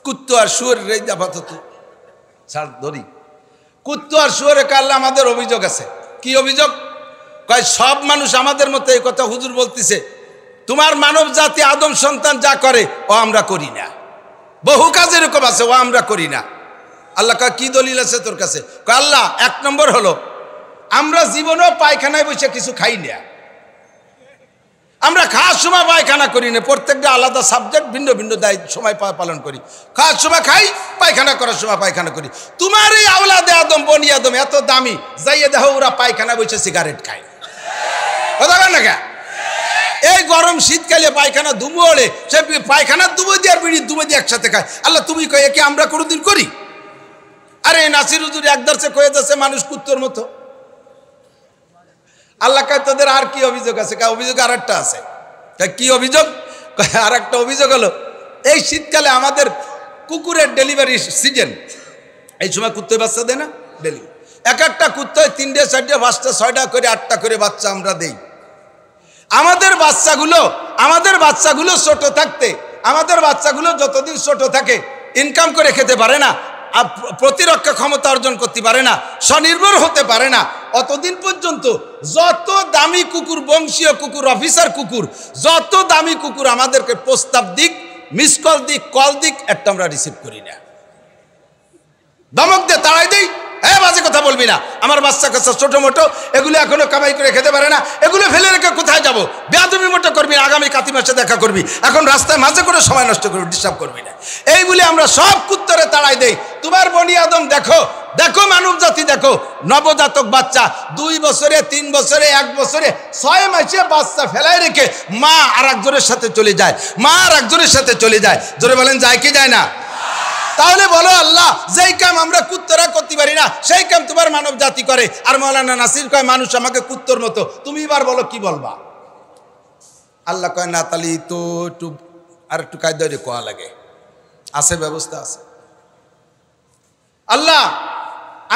কুত্ত আর শুয়োরের এই আপাতত ছাড় ধরি, কুত্ত আর শুয়োরের কাল্লা আমাদের অভিযোগ আছে। কি অভিযোগ? কয় সব মানুষ আমাদের মতো এই কথা হুজুর বলতেছে, তোমার মানব জাতি আদম সন্তান যা করে ও আমরা করি না। বহু কাজ এরকম আছে, ও আমরা করি না। আল্লাহ কয় কি দলিল আছে তোর কাছে? কয় আল্লাহ 1 নম্বর হলো আমরা জীবনেও পায়খানায় বসে কিছু খাই না। আমরা খাওয়ার সময় পায়খানা করি না, প্রত্যেকটা আলাদা সাবজেক্ট, ভিন্ন ভিন্ন দায়িত্ব সময় পালন করি। খাওয়ার সময় খাই, পায়খানা করার সময় পায়খানা করি। তোমার এই আওলাদে আদম বনি আদম এত দামি, যাইয়ে দেখো ওরা পায়খানা বসে সিগারেট খায়। কথা বল না কে? এই গরম শীতকালে পায়খানা ধুমো ওড়ে, সে পায়খানা দুমো দিয়ে আর বিড়ি দুমো দিয়ে একসাথে খায়। আল্লাহ তুমি কয় একে আমরা কোনোদিন করি? আরে নাসির হুজুর একদর্শে কয়ে যাচ্ছে মানুষ কুত্তর মতো। আল্লাহ কয় তোদের আর কি অভিযোগ আছে? অভিযোগ আর একটা আছে। কি অভিযোগ? আর একটা অভিযোগ হলো এই শীতকালে আমাদের কুকুরের ডেলিভারি সিজন, এই সময় কুত্তর বাচ্চা দেয় না ডেলিভারি। এক একটা কুত্তয় 3টে 4টে 5টা 6টা করে 8টা করে বাচ্চা আমরা দেই। আমাদের বাচ্চাগুলো ছোট থাকতে, আমাদের বাচ্চাগুলো যতদিন ছোট থাকে ইনকাম করে খেতে পারে না, প্রতিরক্ষা ক্ষমতা অর্জন করতে পারে না, স্বনির্ভর হতে পারে না, অতদিন পর্যন্ত যত দামি কুকুর, বংশীয় কুকুর, অফিসার কুকুর, যত দামি কুকুর আমাদেরকে প্রস্তাব দিক, মিস কল দিক, কল দিক, একটা আমরা রিসিভ করি না। ধমক দিয়ে তাড়াই দেই, হ্যাঁ বাজে কথা বলবি না, আমার বাচ্চা কাচ্চা ছোটো মোটো এগুলো এখনো কামাই করে খেতে পারে না, এগুলো ফেলে রেখে কোথায় যাবো, বেয়াদবি মোটো করবি না, আগামী কাতি মাসে দেখা করবি, এখন রাস্তায় মাঝে করে সময় নষ্ট করবি, ডিস্টার্ব করবি না, এই বলে আমরা সব কুত্তরে তাড়াই দেই। তোমার বনি আদম দেখো, দেখো মানব জাতি দেখো, নবজাতক বাচ্চা 2 বছরে 3 বছরে 1 বছরে 6 মাসে বাচ্চা ফেলাই রেখে মা আর একজনের সাথে চলে যায়, মা আর একজনের সাথে চলে যায়। জোরে বলেন যায় কি যায় না? তাহলে বলো আল্লাহ, যেই কাম আমরা কুত্তরা করতে পারি না সেই কাম তোমার মানব জাতি করে, আর মৌলানা নাসির কয় মানুষ আমাকে কুত্তর মতো। তুমি এবার বলো কি বলবা? আল্লাহ কয় না, তাহলে তো একটু আর একটু কায়দায় কোয়া লাগে, আছে ব্যবস্থা আছে। আল্লাহ,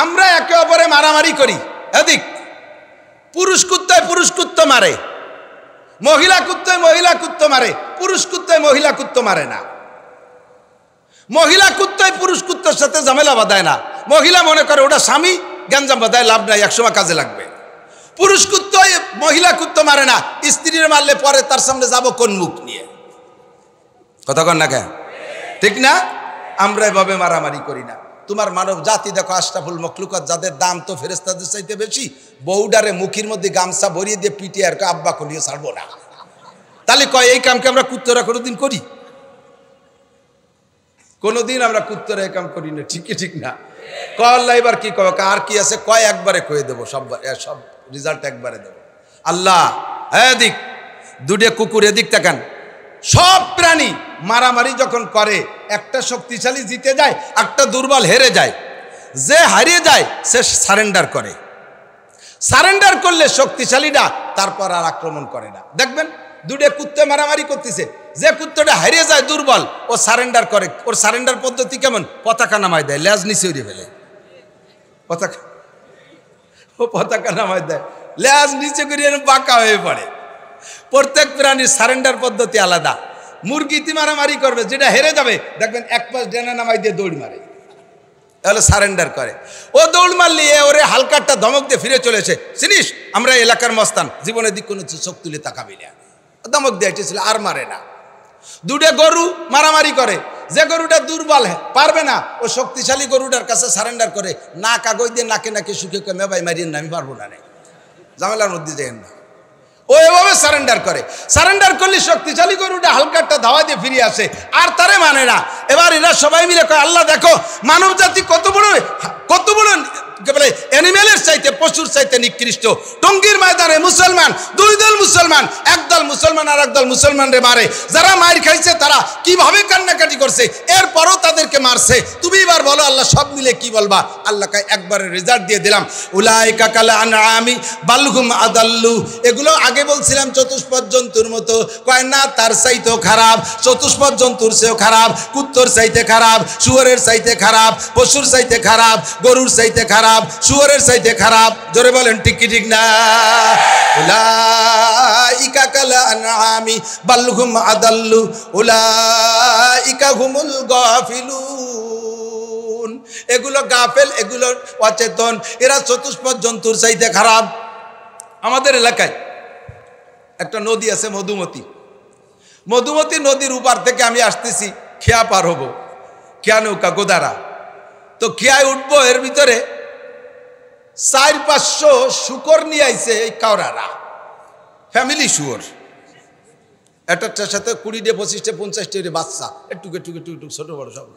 আমরা একে অপরে মারামারি করি, এদিক পুরুষ কুত্তায় পুরুষ কুত্তো মারে, মহিলা কুত্তায় মহিলা কুত্তো মারে, পুরুষ কুত্তায় মহিলা কুত্তো মারে না, মহিলা কুত্তায় পুরুষ কুত্তার সাথে ঝামেলা বাঁধায় না, মহিলা মনে করে ওটা স্বামী, গ্যাঞ্জাম বাঁধায় লাভ নাই, একসময় কাজে লাগবে। পুরুষ কুত্তায় মহিলা কুত্তো মারে না, স্ত্রীর মারলে পরে তার সামনে যাব কোন মুখ নিয়ে? কথা কন না কেন? ঠিক না? আমরা এভাবে মারামারি করি না। তোমার মানব জাতি দেখো, আশরাফুল মখলুকাত যাদের দাম তো ফেরেশতাদের চাইতে বেশি, বউডারে মুখের মধ্যে গামছা ভরিয়ে দিয়ে পিটিয়ে আর আব্বা কলিয়ে ছাড়বো না। তাহলে কয় এই কামকে আমরা কুত্তরা কোনোদিন করি? কোনোদিন আমরা কুত্তরা এই কাম করি না, ঠিক ঠিক না? আল্লাহ এবার কি কবে, আর কি আছে কয় একবারে কয়ে দেবো, সব রেজাল্ট একবারে দেবো। আল্লাহ এদিক দুটো কুকুর এদিক তাকান, সব প্রাণী মারামারি যখন করে একটা শক্তিশালী জিতে যায়, একটা দুর্বল হেরে যায়। যে হারিয়ে যায় সে সারেন্ডার করে, সারেন্ডার করলে শক্তিশালীরা তারপর আর আক্রমণ করে না। দেখবেন দুটো কুত্তে মারামারি করতেছে, যে কুত্তটা হারিয়ে যায় দুর্বল, ও সারেন্ডার করে। ওর সারেন্ডার পদ্ধতি কেমন? পতাকা নামায় দেয়, লেজ নিচে উড়ে ফেলে, পতাকা নামায় দেয়, লেজ নিচে করে বাঁকা হয়ে পড়ে। প্রত্যেক প্রাণীর সারেন্ডার পদ্ধতি আলাদা। মুরগিতে মারামারি করবে, যেটা হেরে যাবে দেখবেন এক পাশ ডেনা নামাই দিয়ে দৌড় মারে, তাহলে সারেন্ডার করে। ও দৌড় মারলে ওরে হালকাটা ধমক দিয়ে ফিরে চলেছে, চিনিস আমরা এলাকার মস্তান, জীবনের দিক কোনো চোখ তুলে তাকাবি না, ধমক দিয়ে এসেছিল, আর মারে না। দুটো গরু মারামারি করে, যে গরুটা দুর্বল পারবে না, ও শক্তিশালী গরুটার কাছে সারেন্ডার করে, না কাগজ দিয়ে নাকে নাকে শুকে কমে ভাই মারিয়ে না, আমি পারবো না, ঝামেলার মধ্যে যাই না। ও এভাবে সারেন্ডার করে, সারেন্ডার করলে শক্তিশালী গরুটা হালকাটা ধাওয়া দিয়ে ফিরে আসে, আর তারে মানে না। এবার এরা সবাই মিলে কয় আল্লাহ দেখো মানব জাতি কত বড় বলে অ্যানিমেলের চাইতে, পশুর চাইতে নিকৃষ্ট। টঙ্গীর ময়দানে মুসলমান, 2 দল মুসলমান, একদল মুসলমান আর একদল মুসলমানরে মারে। যারা মার খাইছে তারা কিভাবে কান্নাকাটি করছে, এরপরও তাদেরকে মারছে। তুমি এবার বলো আল্লাহ সব মিলে কি বলবা? আল্লাহকে একবারে রেজাল্ট দিয়ে দিলাম, উলাইকা কাল আনআমি বাল হুম আদাল্লু। এগুলো আগে বলছিলাম চতুষ্পদ জন্তুর মতো, কয় না তার চাইতেও খারাপ, চতুষ্পদ জন্তুর চেয়েও খারাপ, কুত্তর চাইতে খারাপ, শুয়োরের চাইতে খারাপ, পশুর চাইতে খারাপ, গরুর চাইতে খারাপ, শুয়োরের চাইতে খারাপ। জোরে বলেন ঠিক কি ঠিক না? উলাইকা কাল আনআমি বাল হুম আদাল্লু উলাইকা হুমুল গাফিলুন। এগুলো গাফেল, এগুলো অচেতন, এরা চতুষ্পদ জন্তুর চাইতে খারাপ। আমাদের এলাকায় একটা নদী আছে মধুমতি, মধুমতি নদীর উপার থেকে আমি আসতেছি, খেয়া পার হবো, খেয়া নৌকা গোদারা, তো খেয়ায় উঠবো, এর ভিতরে 400-500 শুকর নিয়ে আইছে এই কাওরারা, ফ্যামিলি শুয়োর, একটার সাথে 20-25 50 বাচ্চা, একটু ছোট বড় সব।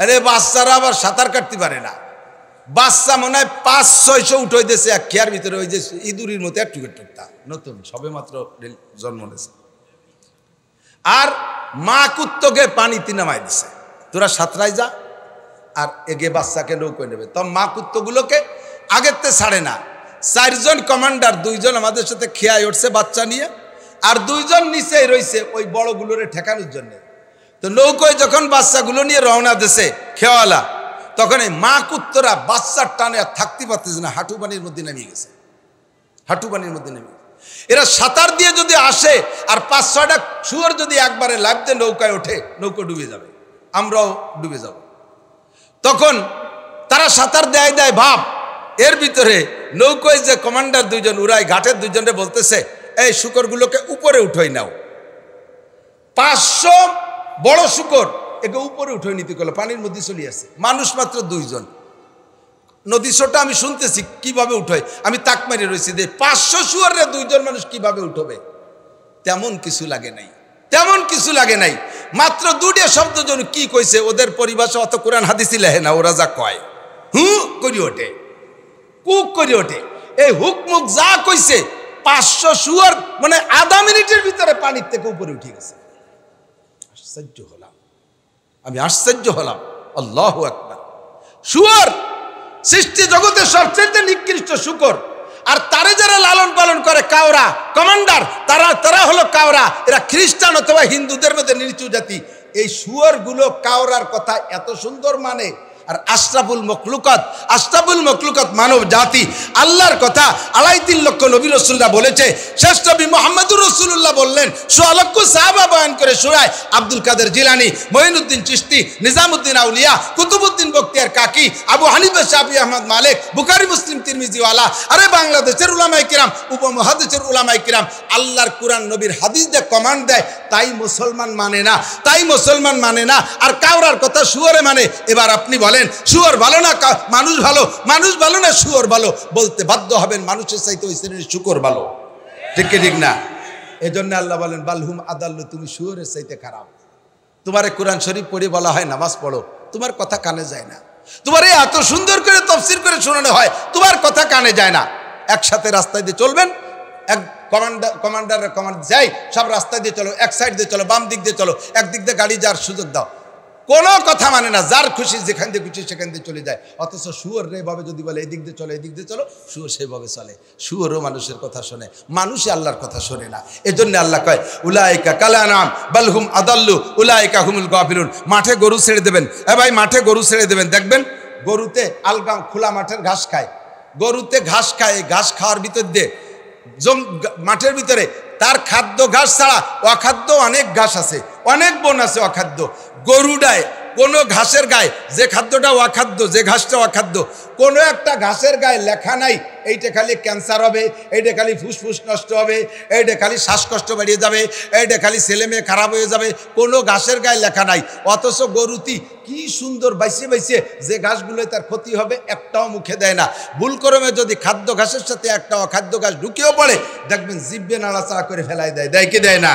আরে বাচ্চারা আবার সাঁতার কাটতে পারে না, বাচ্চা মনে হয় 500-600 উঠে দিয়েছে এক খেয়ার ভিতরে, ওই যে ইঁদুরির মতো একটু নতুন সবে মাত্র জন্ম নিয়েছে। আর মা কুত্তকে পানিতে নামাই দিছে, তোরা সাঁতরাই যা, আর এগে বাচ্চাকে নৌকোয় নেবে। তো মা কুত্তগুলোকে আগের তে ছাড়ে না। 4 জন কমান্ডার, 2 জন আমাদের সাথে খেয়ায় উঠছে বাচ্চা নিয়ে, আর 2 জন নিচে রয়েছে ওই বড়গুলোরে ঠেকানোর জন্য। তো নৌকোয় যখন বাচ্চাগুলো নিয়ে রওনা দিছে খেওয়ালা, তখন এই মা কুত্তরা বাচ্চার টানে আর থাকতে পারতেছে না, হাঁটু পানির মধ্যে নেমে গেছে, হাঁটু পানির মধ্যে নেমে গেছে। এরা সাঁতার দিয়ে যদি আসে আর 5-6টা শুয়োর যদি একবারে লাফ দিয়ে নৌকায় ওঠে, নৌকো ডুবে যাবে, আমরাও ডুবে যাব। তখন তারা সাঁতার দেয় ভাব, এর ভিতরে নৌকোয় যে কমান্ডার 2 জন উড়াই ঘাটের 2 জনে বলতেছে এই শুকরগুলোকে উপরে উঠোই নাও। 500 বড় শুকর একে উপরে উঠে নিতে গেল, পানির মধ্যে চলে আসে, মানুষ মাত্র 2 জন। নদী ছোটা আমি শুনতেছি কিভাবে উঠে, আমি তাক মারি রয়েছি যে 500 শুয়োরে 2 জন মানুষ কিভাবে উঠবে। তেমন কিছু লাগে নাই, তেমন কিছু লাগে নাই, মাত্র 2টা শব্দ যেন কি কইছে, ওদের পরিভাষা অত কোরআন হাদিসই লেহে না, ওরা যা কয় হু করি ওঠে, কুক করি ওঠে। এই হুকমুক যা কইছে 500 শুয়োর মানে আধা মিনিটের ভিতরে পানির থেকে উপরে উঠে গেছে। আশ্চর্য হলাম, আমি আশ্চর্য হলাম। আল্লাহু আকবার। শুয়োর সৃষ্টি জগতের সবচেয়ে নিকৃষ্ট শুকর, আর তারে যারা লালন পালন করে কাওরা কমান্ডার, তারা হলো কাওরা। এরা খ্রিস্টান অথবা হিন্দুদের মধ্যে নিচু জাতি। এই শুয়োরগুলো কাওরার কথা এত সুন্দর মানে, আর আশরাফুল মখলুকাত মানব জাতি আল্লাহর কথা 2.5-3 লক্ষ নবী রাসূলরা বলেছে। শেষ নবী মুহাম্মদুর রাসূলুল্লাহ বললেন, 100 লক্ষ সাহাবা বয়ান করে শোনায়। আব্দুল কাদের জিলানী, মঈনুদ্দিন চিশতি, নিজামুদ্দিন আউলিয়া, কুতুবুদ্দিন বখতিয়ার কাকি, আবু হানিফা, শাফি, আহমদ মালিক, বুখারী, মুসলিম, তিরমিজি ওয়ালা, আরে বাংলাদেশের উলামায়ে কিরাম, উপমহাদেশের উলামায়ে কিরাম আল্লাহর কুরআন নবীর হাদিস দিয়ে কমান্ড দেয়, তাই মুসলমান মানে না, তাই মুসলমান মানে না। আর কাওরার কথা শুয়োরে মানে। এবার আপনি বলেন শুয়োর ভালো না মানুষ ভালো? মানুষ ভালো না শুয়োর ভালো? বলতে বাধ্য হবেন মানুষের চাইতে ওই শ্রেণীর শুকর ভালো। ঠিক কি ঠিক না? এজন্য আল্লাহ বলেন বালহুম আদাল্লু, তুমি শুয়োরের চাইতে খারাপ। তোমারে কোরআন শরীফ পড়ে বলা হয় নামাজ পড়ো, তোমার কথা কানে যায় না। তোমারে এত সুন্দর করে তাফসীর করে শোনানো হয়, তোমার কথা কানে যায় না। একসাথে রাস্তায় দিয়ে চলবেন, এক কমান্ডারের কমান্ড যাই, সব রাস্তায় দিয়ে চলো, এক সাইড দিয়ে চলো, বাম দিক দিয়ে চলো, একদিক দিয়ে গাড়ি যাওয়ার সুযোগ দাও, কোনো কথা মানে না, যার খুশি যেখান দিয়ে খুশি সেখান দিয়ে চলে যায়। অথচ শুয়োর এভাবে যদি বলে এদিক দিয়ে চলো, এদিক দিয়ে চলো, শুয়োর সেভাবে চলে। শুয়োরও মানুষের কথা শোনে, মানুষই আল্লাহর কথা শোনে না। এজন্য আল্লাহ কয় উলাইকা কালানাম বালহুম আদাল্লু উলাইকা হুমুল গাফিলুন। মাঠে গরু ছেড়ে দেবেন, ভাই মাঠে গরু ছেড়ে দেবেন, দেখবেন গরুতে আলগাম খোলা মাঠের ঘাস খায়, গরুতে ঘাস খায়। ঘাস খাওয়ার ভিতর দিয়ে মাঠের ভিতরে তার খাদ্য ঘাস ছাড়া অখাদ্য অনেক ঘাস আছে, অনেক বন আছে অখাদ্য। গরুডায় কোনো ঘাসের গায়ে যে খাদ্যটা অখাদ্য, যে ঘাসটা অখাদ্য, কোনো একটা ঘাসের গায়ে লেখা নাই এইটা খালি ক্যান্সার হবে, এইটা খালি ফুসফুস নষ্ট হবে, এইটা খালি শ্বাসকষ্ট বাড়িয়ে যাবে, এইটা খালি ছেলে মেয়ে খারাপ হয়ে যাবে, কোনো ঘাসের গায়ে লেখা নাই। অথচ গরুটি কি সুন্দর বাইসে বাইসে যে ঘাসগুলোয় তার ক্ষতি হবে একটাও মুখে দেয় না। ভুলক্রমে যদি খাদ্য ঘাসের সাথে একটা অখাদ্য ঘাস ঢুকেও পড়ে, দেখবেন জিভে নাড়াচাড়া করে ফেলাই দেয়, দেয় কি দেয় না?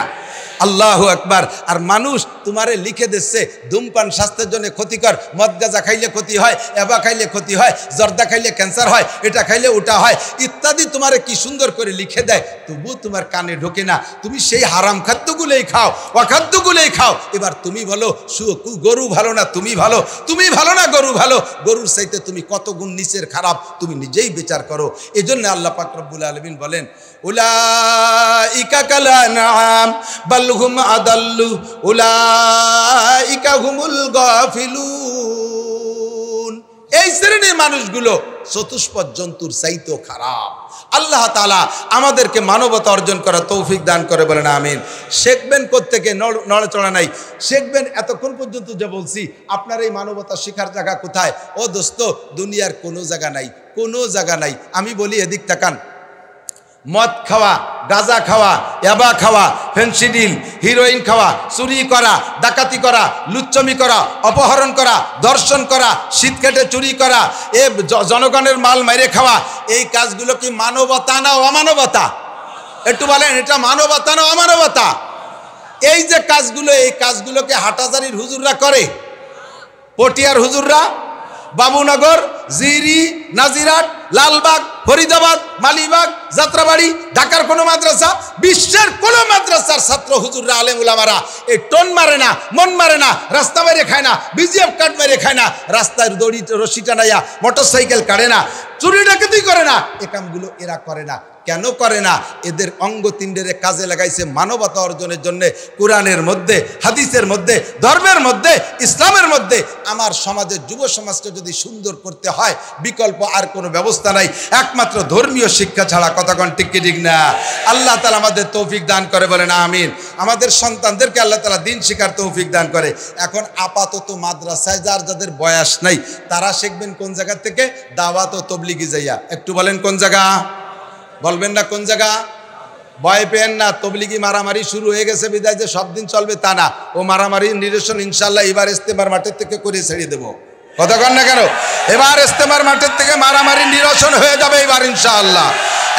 আল্লাহু আকবার। আর মানুষ তোমারে লিখে দিচ্ছে ধূমপান স্বাস্থ্যের জন্য ক্ষতিকর, মদ গাঁজা খাইলে ক্ষতি হয়, এবা খাইলে ক্ষতি হয়, জর্দা খাইলে ক্যান্সার হয়, এটা খাইলে ওটা হয় ইত্যাদি, তোমারে কি সুন্দর করে লিখে দেয়, তবু তোমার কানে ঢোকে না। তুমি সেই হারাম খাদ্যগুলোই খাও, অখাদ্যগুলোই খাও। এবার তুমি বলো গরু ভালো না তুমি ভালো? তুমি ভালো না গরু ভালো? গরুর চাইতে তুমি কত গুণ নিচের খারাপ, তুমি নিজেই বিচার করো। এজন্য আল্লাহ পাক রব্বুল আলামিন বলেন উলাইকা কালানাম বালহুম আদাল্লু উলাইকা হুমুল গাফিলুন। এই শ্রেণীর মানুষগুলো চতুষ্পদ জন্তুর চাইতেও খারাপ। আল্লাহ তাআলা আমাদেরকে মানবতা অর্জন করার তৌফিক দান করে, বলেন আমিন। শিখবেন কোত্থেকে? নড়াচড়া নাই। শিখবেন এতক্ষণ পর্যন্ত যে বলছি, আপনার এই মানবতা শিখার জায়গা কোথায়? ও দোস্ত, দুনিয়ার কোনো জায়গা নাই, কোনো জায়গা নাই। আমি বলি এদিক তাকান, মদ খাওয়া, গাঁজা খাওয়া, ইয়াবা খাওয়া, ফেন্সিডিল, হিরোইন খাওয়া, চুরি করা, ডাকাতি করা, লুচ্চমি করা, অপহরণ করা, ধর্ষণ করা, শীত কেটে চুরি করা, এ জনগণের মাল মেরে খাওয়া, এই কাজগুলো কি মানবতা না অমানবতা? একটু বলেন, এটা মানবতা না অমানবতা? এই যে কাজগুলো, এই কাজগুলোকে হাটাজারির হুজুররা করে, পটিয়ার হুজুররা, বাবুনগর, জিরি, নাজিরাট, লালবাগ, ফরিদাবাদ, মালিবাগ, যাত্রাবাড়ি, ঢাকার কোনো মাদ্রাসা, বিশ্বের কোনো মাদ্রাসার ছাত্র হুজুররা, আলেম উলামারা এই টোন মারে না, মন মারে না, রাস্তা মেরে খায় না, বিজিএফ কার্ড মেরে খায় না, রাস্তায় দড়ি রশি টানাইয়া মোটরসাইকেল কাটে না, চুরি ডাকাতি করে না। এ কামগুলো এরা করে না। কেন করে না? এদের অঙ্গ তিনডেরে কাজে লাগাইছে মানবতা অর্জনের জন্য। কোরআনের মধ্যে, হাদিসের মধ্যে, ধর্মের মধ্যে, ইসলামের মধ্যে আমার সমাজের যুব সমাজকে যদি সুন্দর করতে হয়, বিকল্প আর কোনো ব্যবস্থা নাই, একমাত্র ধর্মীয় শিক্ষা ছাড়া। কতক্ষণ ঠিক কি ঠিক না? আল্লাহ তাআলা আমাদের তৌফিক দান করে, বলেন আমিন। আমাদের সন্তানদেরকে আল্লাহ তাআলা দিন শিখার তৌফিক দান করে। এখন আপাতত মাদ্রাসায় যাদের বয়স নাই, তারা শিখবেন কোন জায়গা থেকে? দাওয়াত ও তবলিগি যাইয়া। একটু বলেন কোন জায়গা? বলবেন না কোন জায়গা? ভয় পেন না, তবলিগি মারামারি শুরু হয়ে গেছে বিদায় যে সব দিন চলবে তা না। ও মারামারির নিরসন ইনশাল্লাহ এবার ইস্তেমার মাঠের থেকে করে ছেড়ে দেবো। কথা কন না কেন? এবার ইস্তেমার মাঠের থেকে মারামারি নিরসন হয়ে যাবে এবার ইনশাআল্লাহ।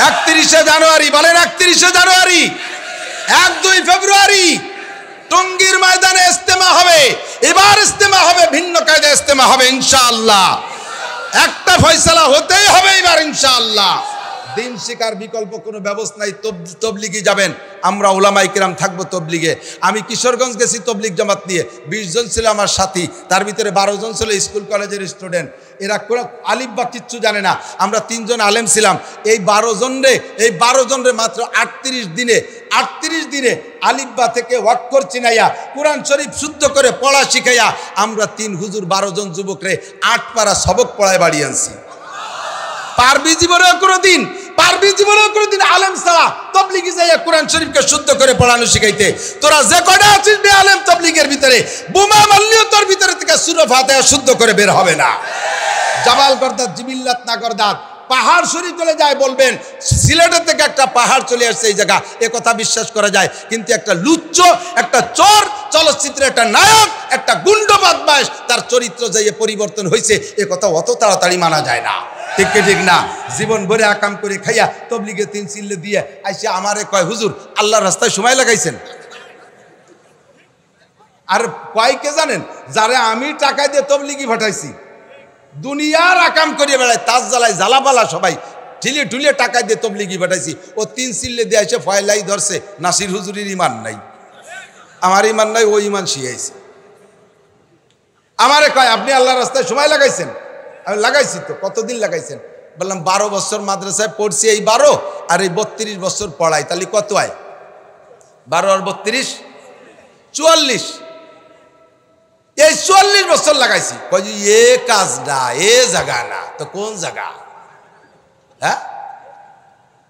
31শে জানুয়ারি, বলেন 31শে জানুয়ারি, 1-2 ফেব্রুয়ারি টঙ্গীর ময়দানে ইস্তেমা হবে। এবার ইস্তেমা হবে, ভিন্ন কায়দায় ইস্তেমা হবে ইনশাআল্লাহ। একটা ফয়সালা হতেই হবে এবার ইনশাআল্লাহ। দিন শিকার বিকল্প কোনো ব্যবস্থা নাই। তবলিগি যাবেন, আমরা ওলামায়ে কেরাম থাকবো তবলিগে। আমি কিশোরগঞ্জ গেছি তবলিগ জামাত নিয়ে, 20 জন ছিল আমার সাথী, তার ভিতরে 12 জন ছিল স্কুল কলেজের স্টুডেন্ট। এরা কোনো আলিফ বা কিচ্ছু জানে না। আমরা 3 জন আলেম ছিলাম। এই 12 জন রে মাত্র 38 দিনে আলিফ বা থেকে ওয়াক্কর চিনাইয়া কোরআন শরীফ শুদ্ধ করে পড়া শিখাইয়া আমরা 3 হুজুর 12 জন যুবকরে 8 পারা সবক পড়ায় বাড়ি আনছি। পারবি জীবনেও কোনোদিন আলেম ছাড়া তবলিগি যাইয়া কোরআন শরীফকে শুদ্ধ করে পড়ানো শিখাইতে? তোরা যে কটা আছিস বে আলেম তবলিগের ভিতরে, বোমা মারলেও তোর ভিতরে থেকে সূরা ফাতিহা শুদ্ধ করে বের হবে না। জাবাল গর্দাত জিবিল্লাত না গর্দাত পাহাড় শরীফ চলে যায়, বলবেন সিলেটের থেকে একটা পাহাড় চলে আসছে এই জায়গা, এ কথা বিশ্বাস করা যায়। কিন্তু একটা লুচ্চ, একটা চোর, চলচ্চিত্রের একটা নায়ক, একটা গুন্ড বদমাশ, তার চরিত্র যাইয়ে পরিবর্তন হয়েছে, এ কথা অত তাড়াতাড়ি মানা যায় না। ঠিক না? জীবন ভরে আকাম করে খাইয়া তবলিগে 3 চিল্লে দিয়ে আইসে আমারে কয়, হুজুর আল্লাহর রাস্তায় সময় লাগাইছেন। আর কয়কে জানেন? যারে আমি টাকা দিয়ে তবলিগি পাঠাইছি, দুনিয়ার আকাম করিয়ে বেড়ায়, তাজ জ্বালায়, জ্বালাপালা সবাই ঢিলে টাকা দিয়ে তবলিগি পাঠাইছি। ও 3 চিল্লে দিয়ে এসে ফয়লাই ধরছে, নাসির হুজুরের ইমান নাই, আমার ইমান নাই, ও ইমান শিয়াইছে। আমারে কয়, আপনি আল্লাহর রাস্তায় সময় লাগাইছেন? আমি লাগাইছি তো। কতদিন লাগাইছেন? বললাম 12 বছর মাদ্রাসায় পড়ছি, এই 12 আর এই 32 বছর পড়াই, তাহলে কত হয়? 12 আর 32 44। এই 44 বছর লাগাইছি। কই যে এ কাজ না, এ জায়গা না, তো কোন জায়গা? হ্যাঁ,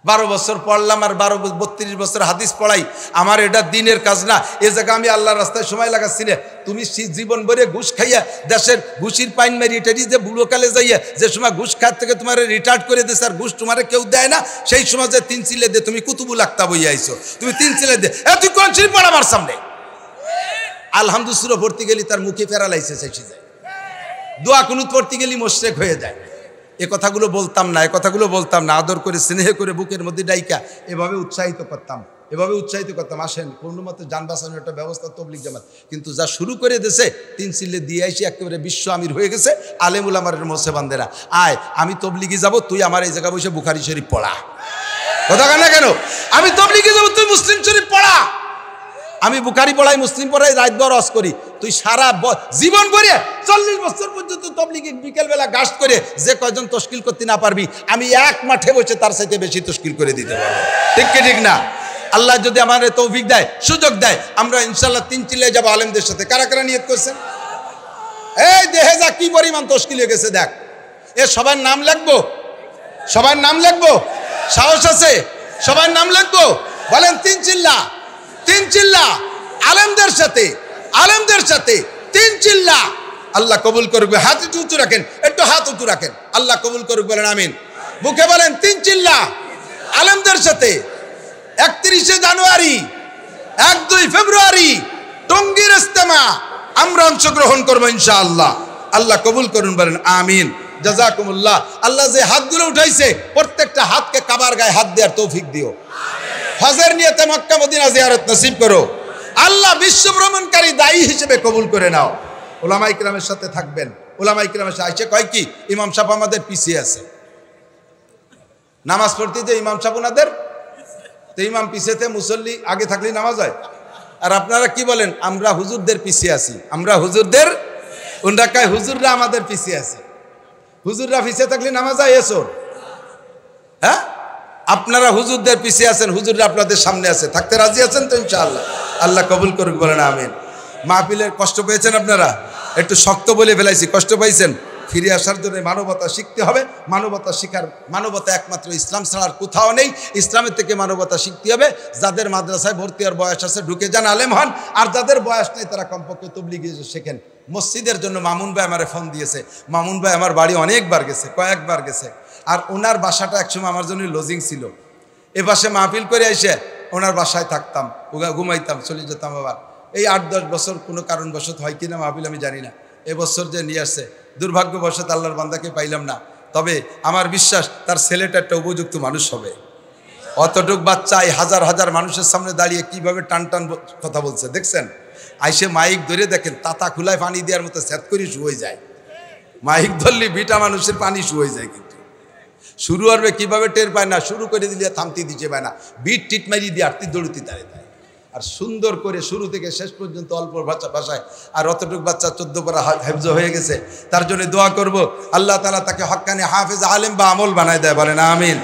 12 বছর পড়লাম আর 32 বছর হাদিস পড়াই, আমার এটা দিনের কাজ না? এ জায়গা আমি আল্লাহর রাস্তায় সময় লাগাচ্ছি না। তুমি জীবন ভরে ঘুষ খাইয়া দেশের ঘুষির পাইন মারি এটারি যে বুড়োকালে যাইয়া যে সময় ঘুষ খাত থেকে তোমার রিটায়ার্ড করে দিয়েছে, আর ঘুষ তোমার কেউ দেয় না, সেই সময় যে 3 চিলে দিয়ে তুমি কুতুবুল আক্তাব হইয়া আইছো, তুমি 3 চিলে দিয়ে তুই কোন শরীফ পড় আমার সামনে। আলহামদুলিল্লাহ পড়তে গেলি তার মুখে ফেরালাইছে, শেষে যায়। দোয়া কুনুত পড়তে গেলি মোশরেক হয়ে যায়। এ কথাগুলো বলতাম না, আদর করে স্নেহ করে বুকের মধ্যে ডাইকা এভাবে উৎসাহিত করতাম। আসেন কোনো মতে যান বাঁচানোর একটা ব্যবস্থা তবলিগ জামাত। কিন্তু যা শুরু করে দিয়েছে, 3 চিল্লে দিয়ে আইসি একেবারে বিশ্ব আমির হয়ে গেছে। আলেমুল আমারের মোসেবান্দেরা, আয় আমি তবলিগে যাব, তুই আমার এই জায়গায় বসে বুখারী শরীফ পড়া। কথা কেন কেন? আমি তবলিগে যাব, তুই মুসলিম শরীফ পড়া। আমি বুখারী পড়াই, মুসলিম পড়াই, রাতভর ওয়াজ করি। তুই সারা জীবন ভরে 40 বছর পর্যন্ত তবলিগে বিকেলবেলা গাস্ট করে যে কয়জন তশকিল করতে না পারবি, আমি এক মাঠে বসে তার সাথে বেশি তশকিল করে দিতে পারবো। ঠিক না? আল্লাহ যদি আমাদের তৌফিক দেয়, সুযোগ দেয়, আমরা ইনশাল্লাহ 3 চিল্লে যাবো আলেমদের সাথে। কারা কারা নিয়ত করছেন? এই দেহে যা কি পরিমাণ তশকিল হয়ে গেছে দেখ। এ সবার নাম লিখবো, সাহস আছে? সবার নাম লিখবো? বলেন 3 চিল্লা আলেমদের সাথে 3 চিল্লা। আল্লাহ কবুল করবে। হাত উঁচু রাখেন, একটু হাত উঁচু রাখেন, আল্লাহ কবুল করবে, বলেন আমিন। মুখে বলেন 3 চিল্লা আলেমদের সাথে। 31শে জানুয়ারি, 1-2 ফেব্রুয়ারি টঙ্গীর ইজতেমা আমরা অংশগ্রহণ করবো ইনশাআল্লাহ। আল্লাহ কবুল করুন, বলেন আমিন। জাযাকুমুল্লাহ। আল্লাহ যে হাতগুলো উঠাইছে, প্রত্যেকটা হাতকে কাবার গায়ে হাত দেওয়ার তৌফিক দিও। হজের নিয়তে মক্কা মদিনা জিয়ারত নসিব করো। আল্লাহ বিশ্ব ভ্রমণকারী দায়ী হিসেবে কবুল করে নাও। ওলামায়ে কিরামের সাথে থাকবেন। ওলামায়ে কিরামের সাথে আইসে কয় কি, ইমাম সাহেব আমাদের পিছিয়ে আছে। নামাজ পড়তে যে ইমাম সাহেব ওনাদের, তো ইমাম পিছেতে, মুসল্লি আগে থাকলে নামাজ হয়। আর আপনারা কি বলেন? আমরা হুজুরদের পিছিয়ে আছি। ওনারা কয় হুজুররা আমাদের পিছিয়ে আছে। হুজুররা পিছিয়ে থাকলে নামাজ হয় এসো? হ্যাঁ, আপনারা হুজুরদের পিছিয়ে আছেন, হুজুররা আপনাদের সামনে আছে। থাকতে রাজি আছেন তো ইনশাআল্লাহ? আল্লাহ কবুল করুক, বলেন আমিন। মাহফিলের কষ্ট পেয়েছেন আপনারা? একটু শক্ত বলে ফেলাইছি, কষ্ট পাইছেন? ফিরে আসার জন্য মানবতা শিখতে হবে। মানবতা একমাত্র ইসলাম ছাড়া আর কোথাও নেই। ইসলামের থেকে মানবতা শিখতে হবে। যাদের মাদ্রাসায় ভর্তি হওয়ার বয়স আছে ঢুকে যান, আলেম হন। আর যাদের বয়স নেই তারা কমপক্ষে তবলিগ শেখেন। মসজিদের জন্য মামুন ভাই আমারে ফোন দিয়েছে। মামুন ভাই আমার বাড়ি অনেকবার গেছে, কয়েকবার গেছে। আর ওনার বাসাটা একসময় আমার জন্য লজিং ছিল। এ পাশে মাহফিল করে এসে ওনার বাসায় থাকতাম, ঘুমাইতাম, চলে যেতাম আবার। এই 8-10 বছর কোনো কারণবশত হয় কিনা মাহফিল আমি জানি না, এবছর যে নিয়ে আসছে দুর্ভাগ্যবশত আল্লাহর বান্দাকে পাইলাম না। তবে আমার বিশ্বাস তার ছেলেটা একটা উপযুক্ত মানুষ হবে। অতটুক বাচ্চা এই হাজার হাজার মানুষের সামনে দাঁড়িয়ে কিভাবে টান টান কথা বলছে দেখছেন? আইসে মাইক ধরে দেখেন তাতা খুলায় পানি দেওয়ার মতো স্যাত করে শুয়ে যায়। মাইক ধরলে বিটা মানুষের পানি শুয়ে যায়, কিন্তু শুরু করবে কিভাবে টের পায় না, শুরু করে দিলে থামতে দিতে পায় না, বিট টিট মারি দিয়ে আটটি দৌড়তে দাঁড়িয়ে দেয়। আর সুন্দর করে শুরু থেকে শেষ পর্যন্ত অল্প ভাষায়। আর অতটুক বাচ্চা 14 পারা হেফজ হয়ে গেছে, তার জন্য দোয়া করব আল্লাহ তাআলা তাকে হক্কানি হাফেজ আলেম বা আমল বানায় দেয়, বলেন আমিন।